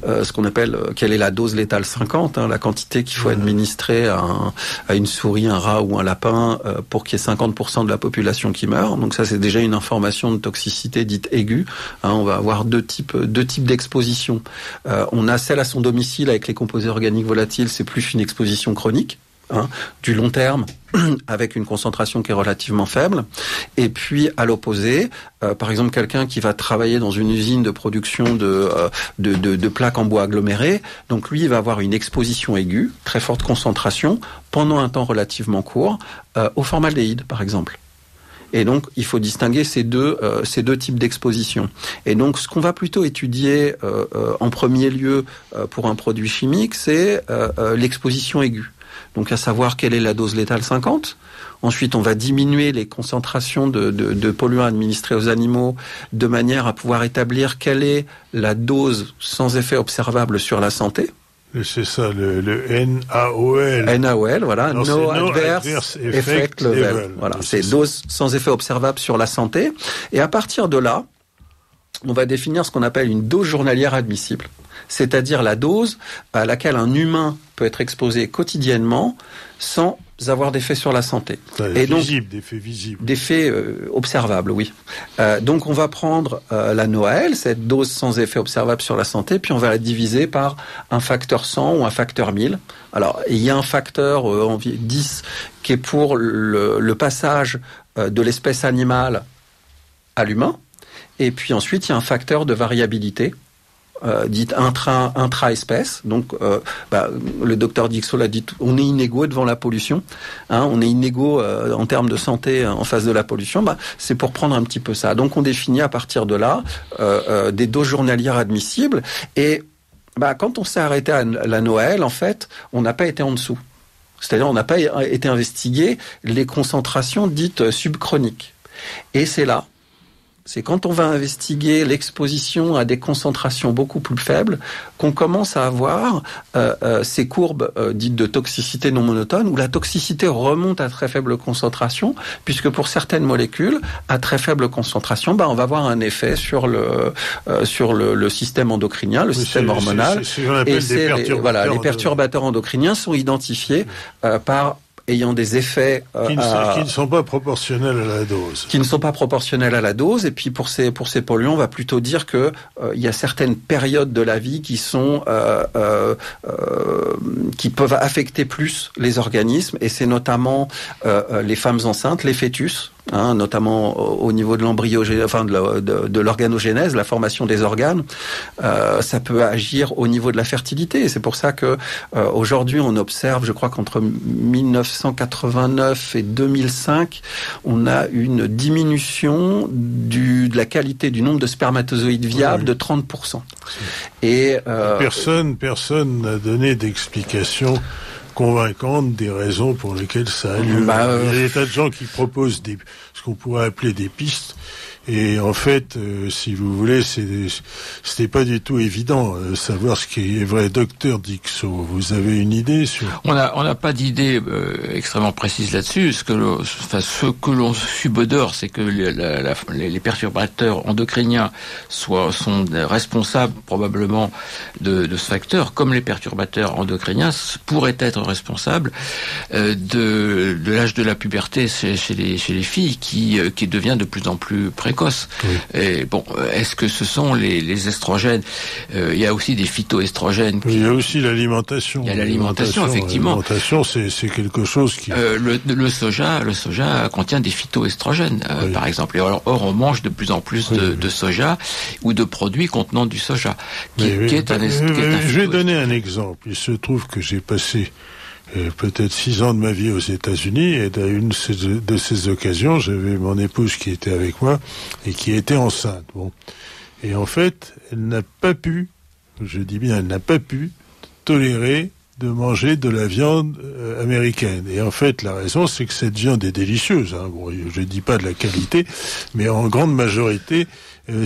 ce qu'on appelle quelle est la dose létale 50, la quantité qu'il faut administrer à une souris, un rat ou un lapin pour qu'il y ait 50% de la population qui meurt. Donc ça, c'est déjà une information de toxicité dite aiguë. On va avoir deux types d'exposition. On a celle à son domicile avec les composés organiques volatiles, c'est plus une exposition chronique, du long terme, avec une concentration qui est relativement faible. Et puis, à l'opposé, par exemple, quelqu'un qui va travailler dans une usine de production de plaques en bois agglomérées, donc lui, il va avoir une exposition aiguë, très forte concentration, pendant un temps relativement court, au formaldéhyde, par exemple. Et donc, il faut distinguer ces deux types d'exposition. Et donc, ce qu'on va plutôt étudier en premier lieu pour un produit chimique, c'est l'exposition aiguë. Donc, à savoir quelle est la dose létale 50. Ensuite, on va diminuer les concentrations de polluants administrés aux animaux de manière à pouvoir établir quelle est la dose sans effet observable sur la santé. C'est ça, le NaOL. NaOL, voilà. No Adverse Effect Level. Voilà, c'est dose sans effet observable sur la santé. Et à partir de là, on va définir ce qu'on appelle une dose journalière admissible. C'est-à-dire la dose à laquelle un humain peut être exposé quotidiennement sans avoir d'effet sur la santé. D'effets visibles. D'effets observables, oui. Donc on va prendre la NaOL, cette dose sans effet observable sur la santé, puis on va la diviser par un facteur 100 ou un facteur 1000. Alors, il y a un facteur 10 qui est pour le passage de l'espèce animale à l'humain, et puis ensuite il y a un facteur de variabilité, dite intra-espèce. Donc, le docteur Dixot l'a dit, on est inégaux devant la pollution. On est inégaux en termes de santé en face de la pollution. C'est pour prendre un petit peu ça. Donc, on définit à partir de là des doses journalières admissibles. Et quand on s'est arrêté à la NaOL, en fait, on n'a pas été en dessous. C'est-à-dire, on n'a pas été investiguer les concentrations dites subchroniques. Et c'est quand on va investiguer l'exposition à des concentrations beaucoup plus faibles qu'on commence à avoir ces courbes dites de toxicité non monotone, où la toxicité remonte à très faible concentration, puisque pour certaines molécules, à très faible concentration, on va avoir un effet sur le système endocrinien, le système hormonal. Les perturbateurs endocriniens sont identifiés par ayant des effets qui ne sont pas proportionnels à la dose. Qui ne sont pas proportionnels à la dose. Et puis pour ces polluants, on va plutôt dire que il y a certaines périodes de la vie qui sont qui peuvent affecter plus les organismes. Et c'est notamment les femmes enceintes, les fœtus. notamment au niveau de l'embryo, enfin de l'organogénèse, la formation des organes. Ça peut agir au niveau de la fertilité. Et c'est pour ça que aujourd'hui on observe, je crois qu'entre 1989 et 2005, on a une diminution de la qualité du nombre de spermatozoïdes viables de 30%. Et personne n'a donné d'explication convaincante des raisons pour lesquelles ça a lieu. Il y a des tas de gens qui proposent ce qu'on pourrait appeler des pistes. Et en fait, si vous voulez, c'était pas du tout évident savoir ce qui est vrai. Docteur Dixot, vous avez une idée sur... On n'a pas d'idée extrêmement précise là-dessus. Ce que l'on subodore, c'est que les perturbateurs endocriniens sont responsables probablement de ce facteur, comme les perturbateurs endocriniens pourraient être responsables de l'âge de la puberté chez les filles qui devient de plus en plus précoce. Oui. Et bon, est-ce que ce sont les estrogènes? Il y a aussi des phytoestrogènes. Il y a aussi l'alimentation. Il y a l'alimentation, effectivement. L'alimentation, c'est quelque chose qui... Le soja contient des phytoestrogènes, par exemple. Et or, on mange de plus en plus de soja ou de produits contenant du soja, qui est un Je vais donner un exemple. Il se trouve que j'ai passé peut-être 6 ans de ma vie aux États-Unis, et à une de ces occasions, j'avais mon épouse qui était avec moi et qui était enceinte. Bon. Et en fait, elle n'a pas pu tolérer de manger de la viande américaine. Et en fait, la raison, c'est que cette viande est délicieuse. Bon, je dis pas de la qualité, mais en grande majorité,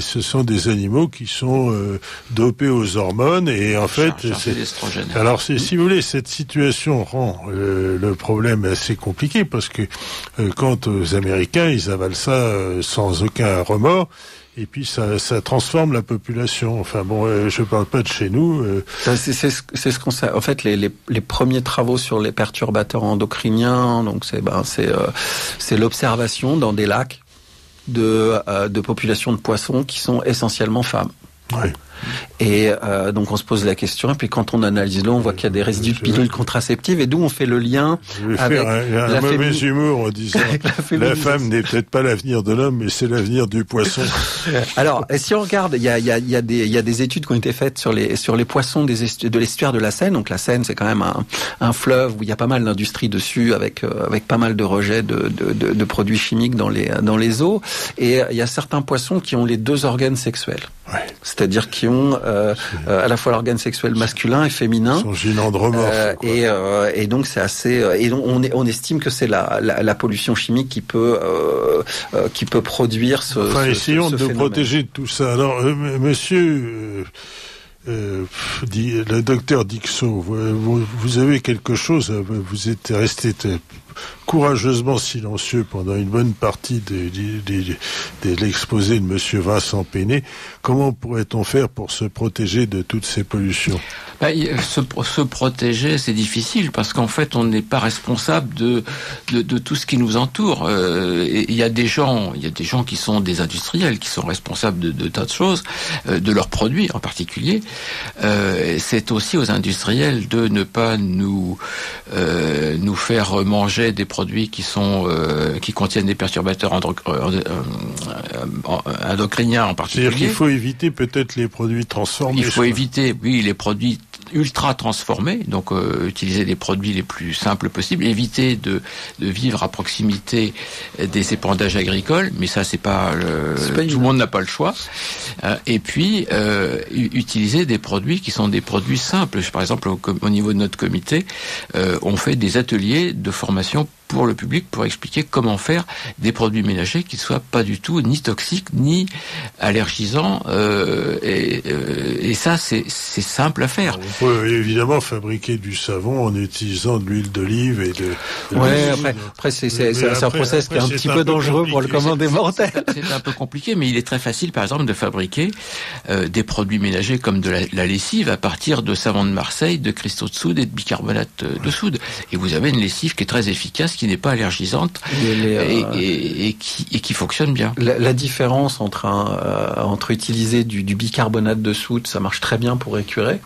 ce sont des animaux qui sont dopés aux hormones, et en fait, alors si vous voulez, cette situation rend le problème assez compliqué, parce que quant aux Américains, ils avalent ça sans aucun remords. Et puis ça transforme la population. Enfin bon, je parle pas de chez nous. C'est ce qu'on sait. En fait, les premiers travaux sur les perturbateurs endocriniens, donc c'est l'observation dans des lacs de populations de poissons qui sont essentiellement femmes. Oui. Et donc on se pose la question, et puis quand on analyse l'eau, on voit qu'il y a des résidus de pilules contraceptives, et d'où on fait le lien avec un mauvais humour en disant la femme n'est peut-être pas l'avenir de l'homme, mais c'est l'avenir du poisson. Alors, si on regarde, il y a des études qui ont été faites sur les poissons de l'estuaire de la Seine. Donc la Seine, c'est quand même un fleuve où il y a pas mal d'industries dessus, avec pas mal de rejets de produits chimiques dans les eaux. Et il y a certains poissons qui ont les 2 organes sexuels. Ouais. C'est-à-dire qui ont à la fois l'organe sexuel masculin et féminin. Son gène andromorphe. Et donc c'est assez. Et donc on estime que c'est la pollution chimique qui peut produire ce. Essayons de protéger de tout ça. Alors, monsieur. Le docteur Dixot, vous avez quelque chose, vous êtes resté courageusement silencieux pendant une bonne partie de l'exposé de monsieur Vincent Péné. Comment pourrait-on faire pour se protéger de toutes ces pollutions? Se protéger, c'est difficile, parce qu'en fait, on n'est pas responsable de tout ce qui nous entoure. Il y a des gens qui sont des industriels, qui sont responsables de tas de choses, de leurs produits en particulier. C'est aussi aux industriels de ne pas nous faire manger des produits qui contiennent des perturbateurs endocriniens en particulier. C'est-à-dire qu'il faut éviter peut-être les produits transformés. Il faut éviter, les produits ultra transformés, donc utiliser les produits les plus simples possibles, éviter de vivre à proximité des épandages agricoles, mais ça c'est pas tout le monde n'a pas le choix. Et puis utiliser des produits qui sont des produits simples. Par exemple, au niveau de notre comité, on fait des ateliers de formation pour le public, pour expliquer comment faire des produits ménagers qui ne soient pas du tout ni toxiques ni allergisants, et ça c'est simple à faire. On peut évidemment fabriquer du savon en utilisant de l'huile d'olive et de après c'est un process qui est un petit peu dangereux pour le commun des mortels. C'est un peu compliqué, mais il est très facile par exemple de fabriquer des produits ménagers comme de la lessive à partir de savon de Marseille, de cristaux de soude et de bicarbonate de soude, et vous avez une lessive qui est très efficace, qui n'est pas allergisante et qui fonctionne bien. La différence entre utiliser du bicarbonate de soude, ça marche très bien pour écurer,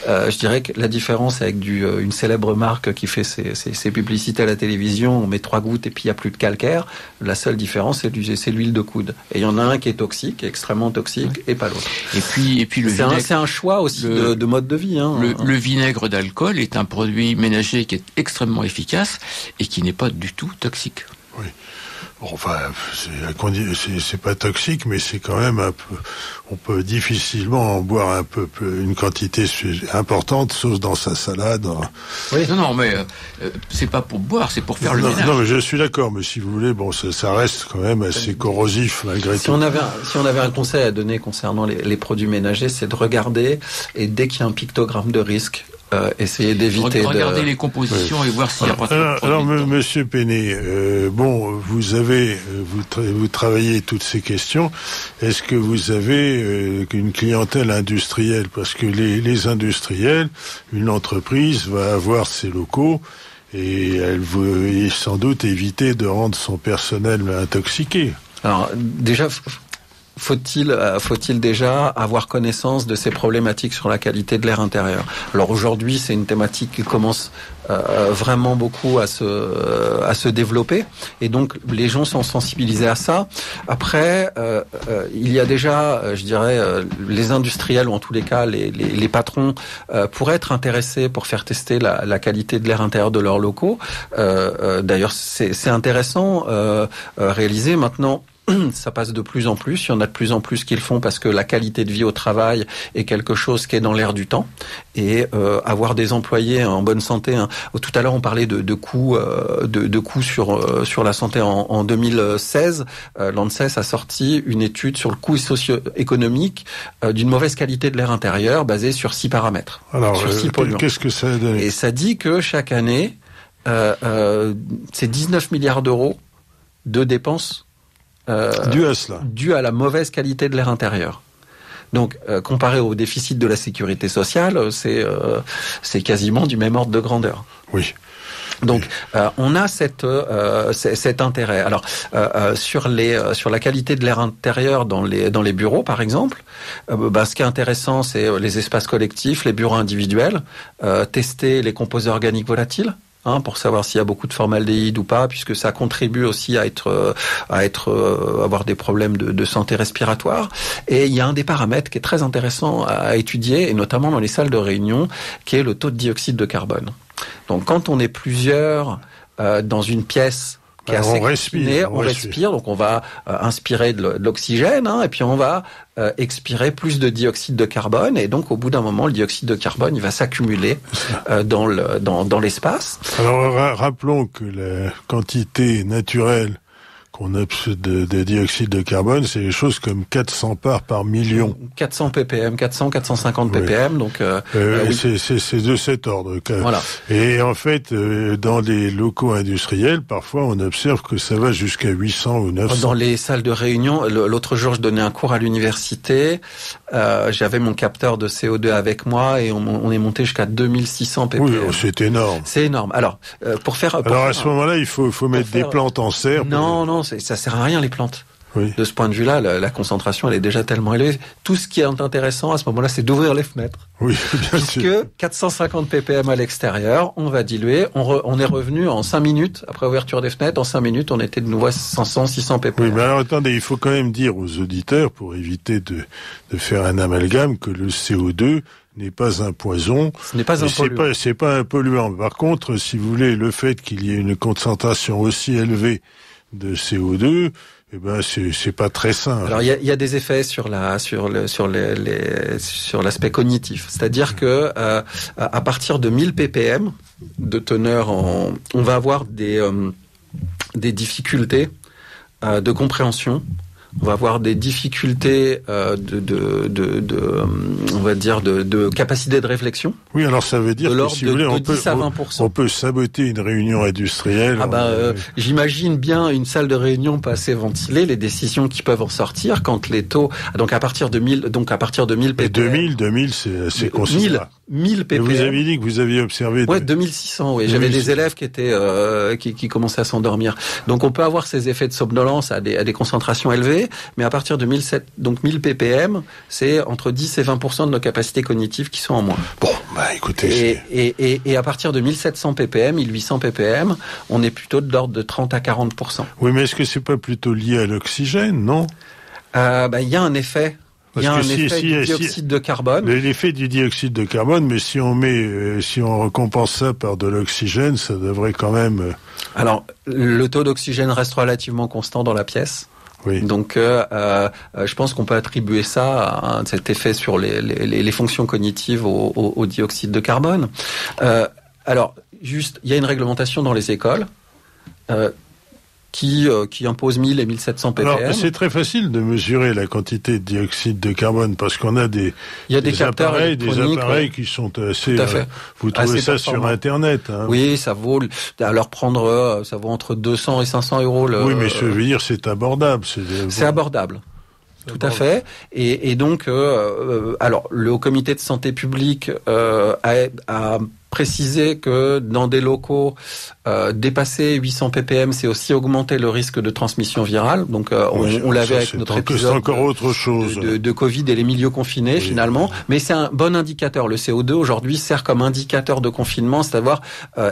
Je dirais que la différence avec une célèbre marque qui fait ses publicités à la télévision, on met 3 gouttes et puis il n'y a plus de calcaire. La seule différence, c'est l'huile de coude. Et il y en a un qui est toxique, extrêmement toxique, et pas l'autre. Et puis le vinaigre, c'est un choix aussi de mode de vie. Hein. Le vinaigre d'alcool est un produit ménager qui est extrêmement efficace et qui n'est pas du tout toxique. Oui. Enfin, c'est pas toxique, mais c'est quand même un peu. On peut difficilement en boire une quantité importante, sauf dans sa salade. Oui, non, mais c'est pas pour boire, c'est pour faire le ménage. Non, mais je suis d'accord, mais si vous voulez, bon, ça reste quand même assez corrosif malgré tout. Si on avait un conseil à donner concernant les produits ménagers, c'est de regarder et dès qu'il y a un pictogramme de risque, essayer d'éviter regarder les compositions et voir s'il n'y a pas de produit. Alors, Monsieur Péné, vous travaillez toutes ces questions. Est-ce que vous avez une clientèle industrielle? Parce que les industriels, une entreprise va avoir ses locaux et elle veut sans doute éviter de rendre son personnel intoxiqué. Alors déjà, faut-il déjà avoir connaissance de ces problématiques sur la qualité de l'air intérieur? Alors aujourd'hui, c'est une thématique qui commence vraiment beaucoup à se développer, et donc les gens sont sensibilisés à ça. Après, il y a déjà, je dirais, les industriels, ou en tous les cas les patrons, pourraient être intéressés pour faire tester la qualité de l'air intérieur de leurs locaux. D'ailleurs, c'est intéressant réalisé maintenant. Ça passe de plus en plus, il y en a de plus en plus qui le font parce que la qualité de vie au travail est quelque chose qui est dans l'air du temps, et avoir des employés en bonne santé. Tout à l'heure on parlait de coûts sur la santé. En 2016, l'ANSES a sorti une étude sur le coût socio-économique d'une mauvaise qualité de l'air intérieur basée sur 6 paramètres. Alors, sur 6 polluants. Qu'est-ce que ça donne? Et ça dit que chaque année, c'est 19 milliards d'euros de dépenses dû à la mauvaise qualité de l'air intérieur. Donc, comparé au déficit de la sécurité sociale, c'est quasiment du même ordre de grandeur. Oui. Donc, on a cet intérêt. Alors, sur la qualité de l'air intérieur dans les bureaux, par exemple, ce qui est intéressant, c'est les espaces collectifs, les bureaux individuels, tester les composés organiques volatiles. Pour savoir s'il y a beaucoup de formaldéhyde ou pas, puisque ça contribue aussi à avoir des problèmes de santé respiratoire. Et il y a un des paramètres qui est très intéressant à étudier, et notamment dans les salles de réunion, qui est le taux de dioxyde de carbone. Donc, quand on est plusieurs dans une pièce qui est assez confinée, on respire, donc on va inspirer de l'oxygène, et puis on va expirer plus de dioxyde de carbone, et donc au bout d'un moment, le dioxyde de carbone, il va s'accumuler dans l'espace. Alors rappelons que la quantité naturelle qu'on a de dioxyde de carbone, c'est des choses comme 400 parts par million. 400 ppm, 450 ppm, donc oui. C'est de cet ordre. Voilà. Et en fait, dans les locaux industriels, parfois on observe que ça va jusqu'à 800 ou 900. Dans les salles de réunion, l'autre jour, je donnais un cours à l'université, j'avais mon capteur de CO2 avec moi, et on est monté jusqu'à 2600 ppm. Oui, c'est énorme. C'est énorme. Alors, à ce moment-là, il faut mettre des plantes en serre. Non, ça sert à rien, les plantes. Oui. De ce point de vue-là, la concentration, elle est déjà tellement élevée. Tout ce qui est intéressant à ce moment-là, c'est d'ouvrir les fenêtres. Oui, bien sûr. Puisque 450 ppm à l'extérieur, on va diluer. On est revenu en 5 minutes, après ouverture des fenêtres, en 5 minutes, on était de nouveau à 500, 600 ppm. Oui, mais alors attendez, il faut quand même dire aux auditeurs, pour éviter de faire un amalgame, que le CO2 n'est pas un poison. Ce n'est pas un polluant. C'est pas un polluant. Par contre, si vous voulez, le fait qu'il y ait une concentration aussi élevée de CO2, c'est pas très sain. Alors il y a des effets sur l'aspect cognitif, c'est-à-dire que à partir de 1000 ppm de teneur on va avoir des difficultés de compréhension. On va avoir des difficultés on va dire de capacité de réflexion. Oui, alors ça veut dire que si vous voulez, on peut saboter une réunion industrielle. J'imagine bien une salle de réunion pas assez ventilée, les décisions qui peuvent en sortir quand les taux, donc à partir de 1000 ppm. 2000 c'est considérable. 1000 ppm. Vous avez dit que vous aviez observé. Ouais, 2600, oui. J'avais des élèves qui étaient, qui commençaient à s'endormir. Donc on peut avoir ces effets de somnolence à des concentrations élevées. élevé, mais à partir de 1000 ppm, c'est entre 10 et 20% de nos capacités cognitives qui sont en moins. Bon, bah écoutez... Et à partir de 1700 ppm, 1800 ppm, on est plutôt de l'ordre de 30 à 40%. Oui, mais est-ce que c'est pas plutôt lié à l'oxygène, non? Il y a un effet. Il y a un effet du dioxyde de carbone. L'effet du dioxyde de carbone, mais si on récompense ça par de l'oxygène, ça devrait quand même... Alors, le taux d'oxygène reste relativement constant dans la pièce. Oui. Donc, je pense qu'on peut attribuer ça à cet effet sur les fonctions cognitives au dioxyde de carbone. Alors, juste, il y a une réglementation dans les écoles qui impose 1000 et 1700 ppm. Alors, c'est très facile de mesurer la quantité de dioxyde de carbone parce qu'on a des appareils qui sont assez... Tout à fait. Vous trouvez ça sur Internet. Hein. Oui, ça vaut entre 200 et 500 euros. Oui, mais je veux dire, c'est abordable. C'est abordable. Tout à fait. Et donc, alors, le Haut Comité de santé publique a précisé que dans des locaux dépasser 800 ppm, c'est aussi augmenter le risque de transmission virale. Donc, on l'avait avec notre épisode encore autre chose. De Covid et les milieux confinés, finalement. Mais c'est un bon indicateur. Le CO2, aujourd'hui, sert comme indicateur de confinement, c'est à dire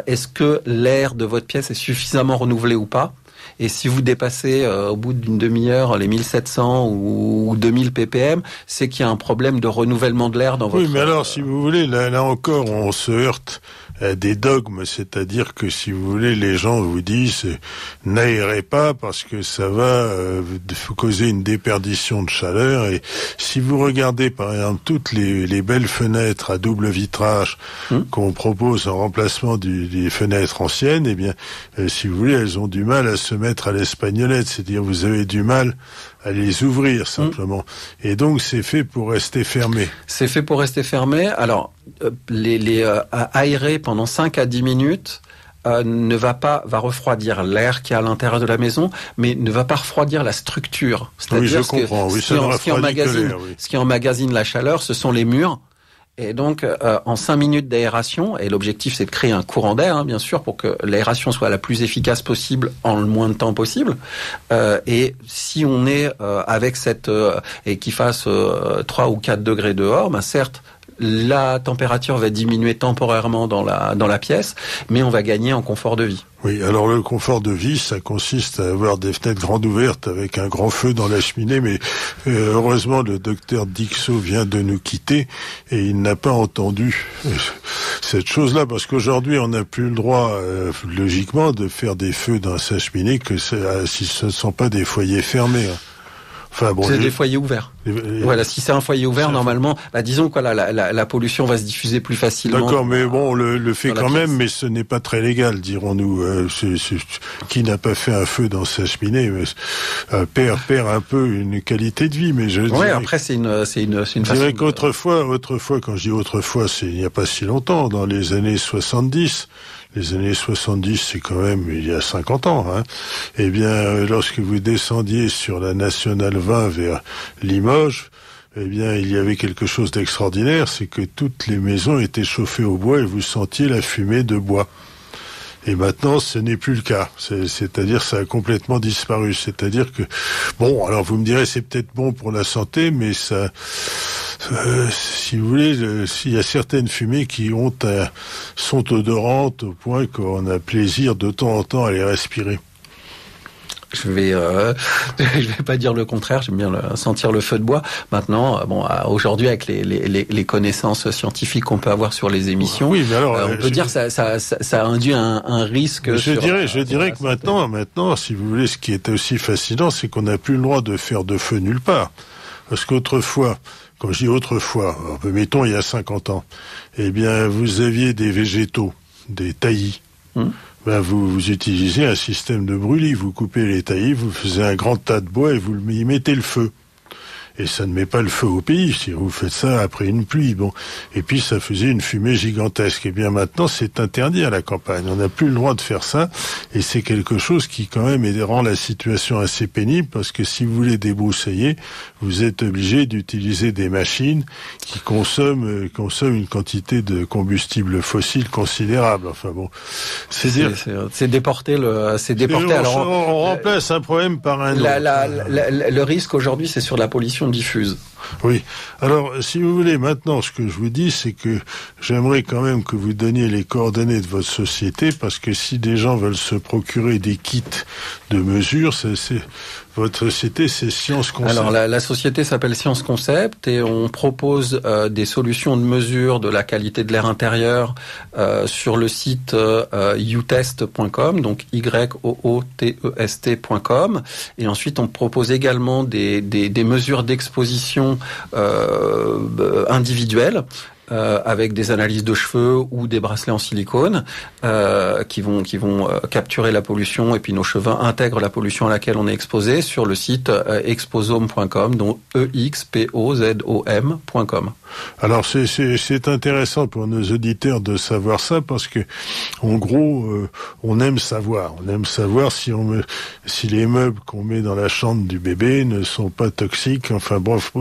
est-ce que l'air de votre pièce est suffisamment renouvelé ou pas. Et si vous dépassez au bout d'une demi-heure les 1700 ou 2000 ppm, c'est qu'il y a un problème de renouvellement de l'air dans votre... Oui, mais alors, si vous voulez, là encore, on se heurte à des dogmes, c'est-à-dire que, si vous voulez, les gens vous disent n'aérez pas parce que ça va causer une déperdition de chaleur. Et si vous regardez, par exemple, toutes les belles fenêtres à double vitrage qu'on propose en remplacement des fenêtres anciennes, eh bien, si vous voulez, elles ont du mal à se mettre à l'espagnolette, c'est-à-dire vous avez du mal à les ouvrir simplement. Et donc c'est fait pour rester fermé. C'est fait pour rester fermé. Alors aérer pendant 5 à 10 minutes va refroidir l'air qui est à l'intérieur de la maison, mais ne va pas refroidir la structure. C'est-à-dire ce qui emmagasine la chaleur, ce sont les murs. Et donc, en 5 minutes d'aération, et l'objectif c'est de créer un courant d'air, bien sûr, pour que l'aération soit la plus efficace possible en le moins de temps possible. Et si on est avec et qu'il fasse 3 ou 4 degrés dehors, certes, la température va diminuer temporairement dans la pièce, mais on va gagner en confort de vie. Oui, alors le confort de vie, ça consiste à avoir des fenêtres grandes ouvertes avec un grand feu dans la cheminée, mais heureusement le docteur Dixot vient de nous quitter et il n'a pas entendu cette chose-là, parce qu'aujourd'hui on n'a plus le droit, logiquement, de faire des feux dans sa cheminée si ce ne sont pas des foyers fermés. Enfin, bon, c'est des foyers ouverts. Voilà, si c'est un foyer ouvert, normalement, disons que la pollution va se diffuser plus facilement. D'accord, mais bon, on le fait quand même, mais ce n'est pas très légal, dirons-nous. Qui n'a pas fait un feu dans sa cheminée perd un peu une qualité de vie, mais je dirais... après c'est une façon. Je dirais qu'autrefois, quand je dis autrefois, c'est il n'y a pas si longtemps, dans les années 70. Les années 70, c'est quand même il y a 50 ans. Eh bien, lorsque vous descendiez sur la Nationale 20 vers Limoges, eh bien, il y avait quelque chose d'extraordinaire, c'est que toutes les maisons étaient chauffées au bois et vous sentiez la fumée de bois. Et maintenant, ce n'est plus le cas. C'est-à-dire, ça a complètement disparu. C'est-à-dire que, bon, alors vous me direz, c'est peut-être bon pour la santé, mais ça... si vous voulez, il y a certaines fumées qui sont odorantes au point qu'on a plaisir de temps en temps à les respirer. Je vais pas dire le contraire. J'aime bien sentir le feu de bois. Maintenant, aujourd'hui avec les connaissances scientifiques qu'on peut avoir sur les émissions, oui, mais alors, on peut dire que ça induit un risque. Je dirais que maintenant, si vous voulez, ce qui est aussi fascinant, c'est qu'on n'a plus le droit de faire de feu nulle part, parce qu'autrefois, quand je dis autrefois, mettons il y a 50 ans, eh bien, vous aviez des végétaux, des taillis. Vous utilisez un système de brûlis. Vous coupez les taillis, vous faisiez un grand tas de bois et vous y mettez le feu. et ça ne met pas le feu au pays. Si vous faites ça après une pluie, bon, et puis ça faisait une fumée gigantesque. Et bien maintenant, c'est interdit à la campagne. On n'a plus le droit de faire ça, et c'est quelque chose qui quand même rend la situation assez pénible, parce que si vous voulez débroussailler, vous êtes obligé d'utiliser des machines qui consomment une quantité de combustible fossile considérable. Enfin bon, c'est déporter. Alors on remplace un problème par un autre. Le risque aujourd'hui, c'est sur la pollution diffuse. Oui. Alors, si vous voulez, maintenant, ce que je vous dis, c'est que j'aimerais quand même que vous donniez les coordonnées de votre société, parce que si des gens veulent se procurer des kits de mesure, votre société, c'est Science Concept. Alors, la société s'appelle Science Concept, et on propose des solutions de mesure de la qualité de l'air intérieur sur le site yootest.com, donc yootest.com, et ensuite on propose également des mesures d'exposition individuelles, avec des analyses de cheveux ou des bracelets en silicone qui vont capturer la pollution, et puis nos cheveux intègrent la pollution à laquelle on est exposé sur le site exposome.com, donc expozom.com. Alors c'est intéressant pour nos auditeurs de savoir ça, parce que en gros on aime savoir si les meubles qu'on met dans la chambre du bébé ne sont pas toxiques. Enfin bref,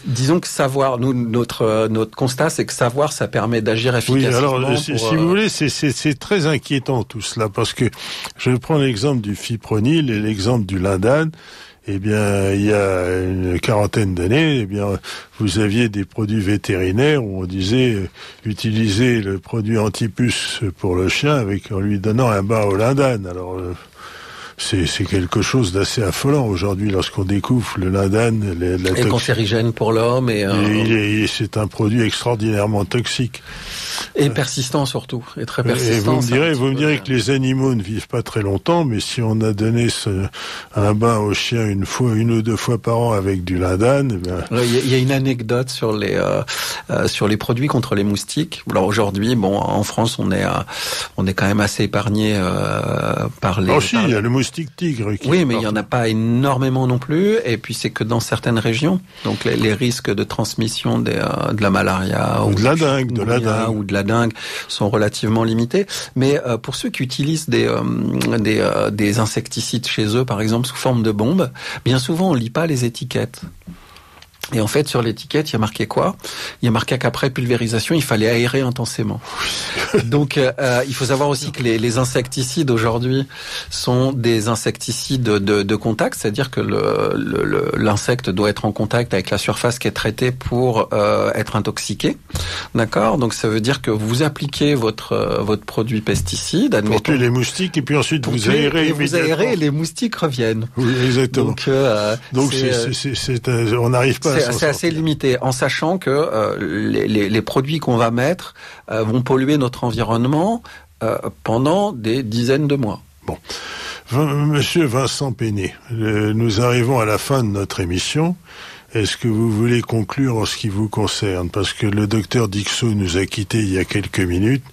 disons que savoir, notre constat, c'est que savoir, ça permet d'agir efficacement. Oui, alors si vous voulez, c'est très inquiétant tout cela, parce que je prends l'exemple du fipronil et l'exemple du lindane. Eh bien, il y a une quarantaine d'années, eh bien, vous aviez des produits vétérinaires où on disait utilisez le produit antipuce pour le chien en lui donnant un bain au lindane. Alors, c'est quelque chose d'assez affolant aujourd'hui lorsqu'on découvre le lindane. Et cancérigène pour l'homme. C'est un produit extraordinairement toxique. Et persistant surtout, et très persistant. Et vous me direz que les animaux ne vivent pas très longtemps, mais si on a donné un bain au chien une ou deux fois par an avec du lindane, il y a une anecdote sur les produits contre les moustiques. Alors aujourd'hui, en France, on est quand même assez épargné par les. Il y a le moustique tigre. Oui, mais il y en a pas énormément non plus. Et puis c'est que dans certaines régions, donc les risques de transmission de la malaria ou de la dengue, ou de la dengue sont relativement limités. Mais pour ceux qui utilisent des insecticides chez eux, par exemple sous forme de bombes, bien souvent on lit pas les étiquettes. Et en fait, sur l'étiquette, il y a marqué quoi ? Il y a marqué qu'après pulvérisation, il fallait aérer intensément. Donc, il faut savoir aussi que les insecticides aujourd'hui sont des insecticides de contact, c'est-à-dire que l'insecte doit être en contact avec la surface qui est traitée pour être intoxiqué. D'accord ? Donc, ça veut dire que vous appliquez votre produit pesticide, pour tuer les moustiques, et puis ensuite vous aérez. Et vous aérez, et les moustiques reviennent. Oui, exactement. Donc on n'arrive pas. C'est assez limité, en sachant que les produits qu'on va mettre vont polluer notre environnement pendant des dizaines de mois. Bon. Monsieur Vincent Péné, nous arrivons à la fin de notre émission. Est-ce que vous voulez conclure en ce qui vous concerne ? Parce que le docteur Dixot nous a quittés il y a quelques minutes.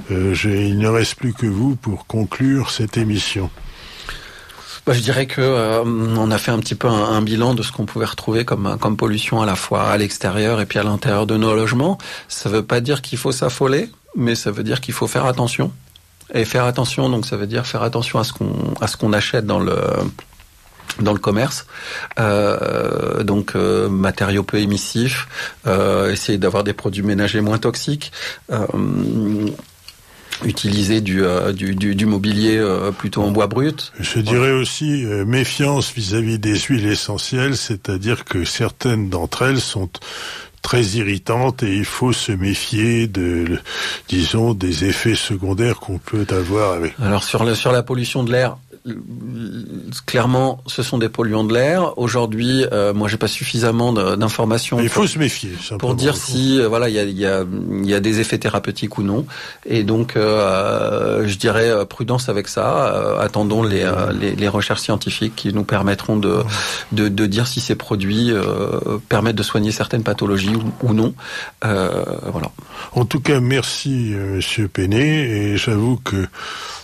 Il ne reste plus que vous pour conclure cette émission. Je dirais que on a fait un petit peu un bilan de ce qu'on pouvait retrouver comme pollution à la fois à l'extérieur et puis à l'intérieur de nos logements. Ça veut pas dire qu'il faut s'affoler, mais ça veut dire qu'il faut faire attention. Et faire attention, donc ça veut dire faire attention à ce qu'on achète dans le commerce, matériaux peu émissifs, essayer d'avoir des produits ménagers moins toxiques. Utiliser du mobilier plutôt en bois brut. Je dirais aussi méfiance vis-à-vis des huiles essentielles, c'est-à-dire que certaines d'entre elles sont très irritantes et il faut se méfier des effets secondaires qu'on peut avoir avec. Alors sur la pollution de l'air, clairement, ce sont des polluants de l'air. Aujourd'hui, moi, j'ai pas suffisamment d'informations. Il faut se méfier pour dire si, il y a des effets thérapeutiques ou non. Et donc, je dirais prudence avec ça. Attendons les recherches scientifiques qui nous permettront de dire si ces produits permettent de soigner certaines pathologies ou non. Voilà. En tout cas, merci, Monsieur Péné. Et j'avoue que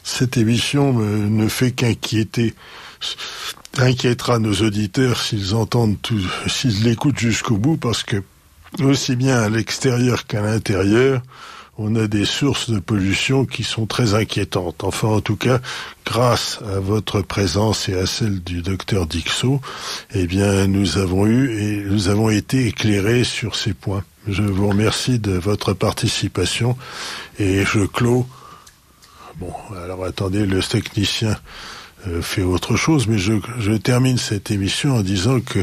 cette émission ne fait qu'inquiéter inquiétera nos auditeurs s'ils entendent s'ils l'écoutent jusqu'au bout, parce que aussi bien à l'extérieur qu'à l'intérieur, on a des sources de pollution qui sont très inquiétantes. Enfin, en tout cas, grâce à votre présence et à celle du docteur Dixot, eh bien, nous avons été éclairés sur ces points. Je vous remercie de votre participation et je clôt. Bon, alors attendez, le technicien fait autre chose, mais je termine cette émission en disant que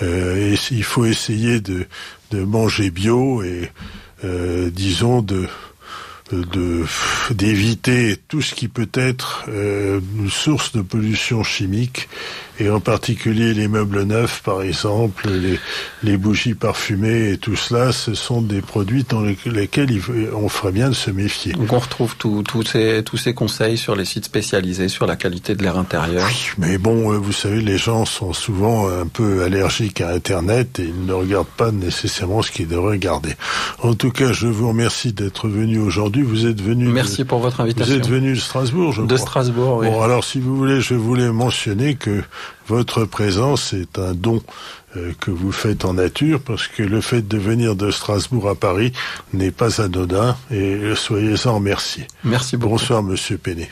il faut essayer de manger bio et disons d'éviter tout ce qui peut être une source de pollution chimique, et en particulier les meubles neufs, par exemple, les bougies parfumées et tout cela, ce sont des produits dans lesquels on ferait bien de se méfier. Donc on retrouve tous ces conseils sur les sites spécialisés sur la qualité de l'air intérieur. Oui, mais bon, vous savez, les gens sont souvent un peu allergiques à Internet et ils ne regardent pas nécessairement ce qu'ils devraient regarder. En tout cas, je vous remercie d'être venu aujourd'hui. Vous êtes venu. Merci pour votre invitation. Vous êtes venu de Strasbourg, je crois. De Strasbourg, oui. Bon, alors si vous voulez, je voulais mentionner que votre présence est un don que vous faites en nature, parce que le fait de venir de Strasbourg à Paris n'est pas anodin, et soyez-en remerciés. Merci beaucoup. Bonsoir, Monsieur Péné.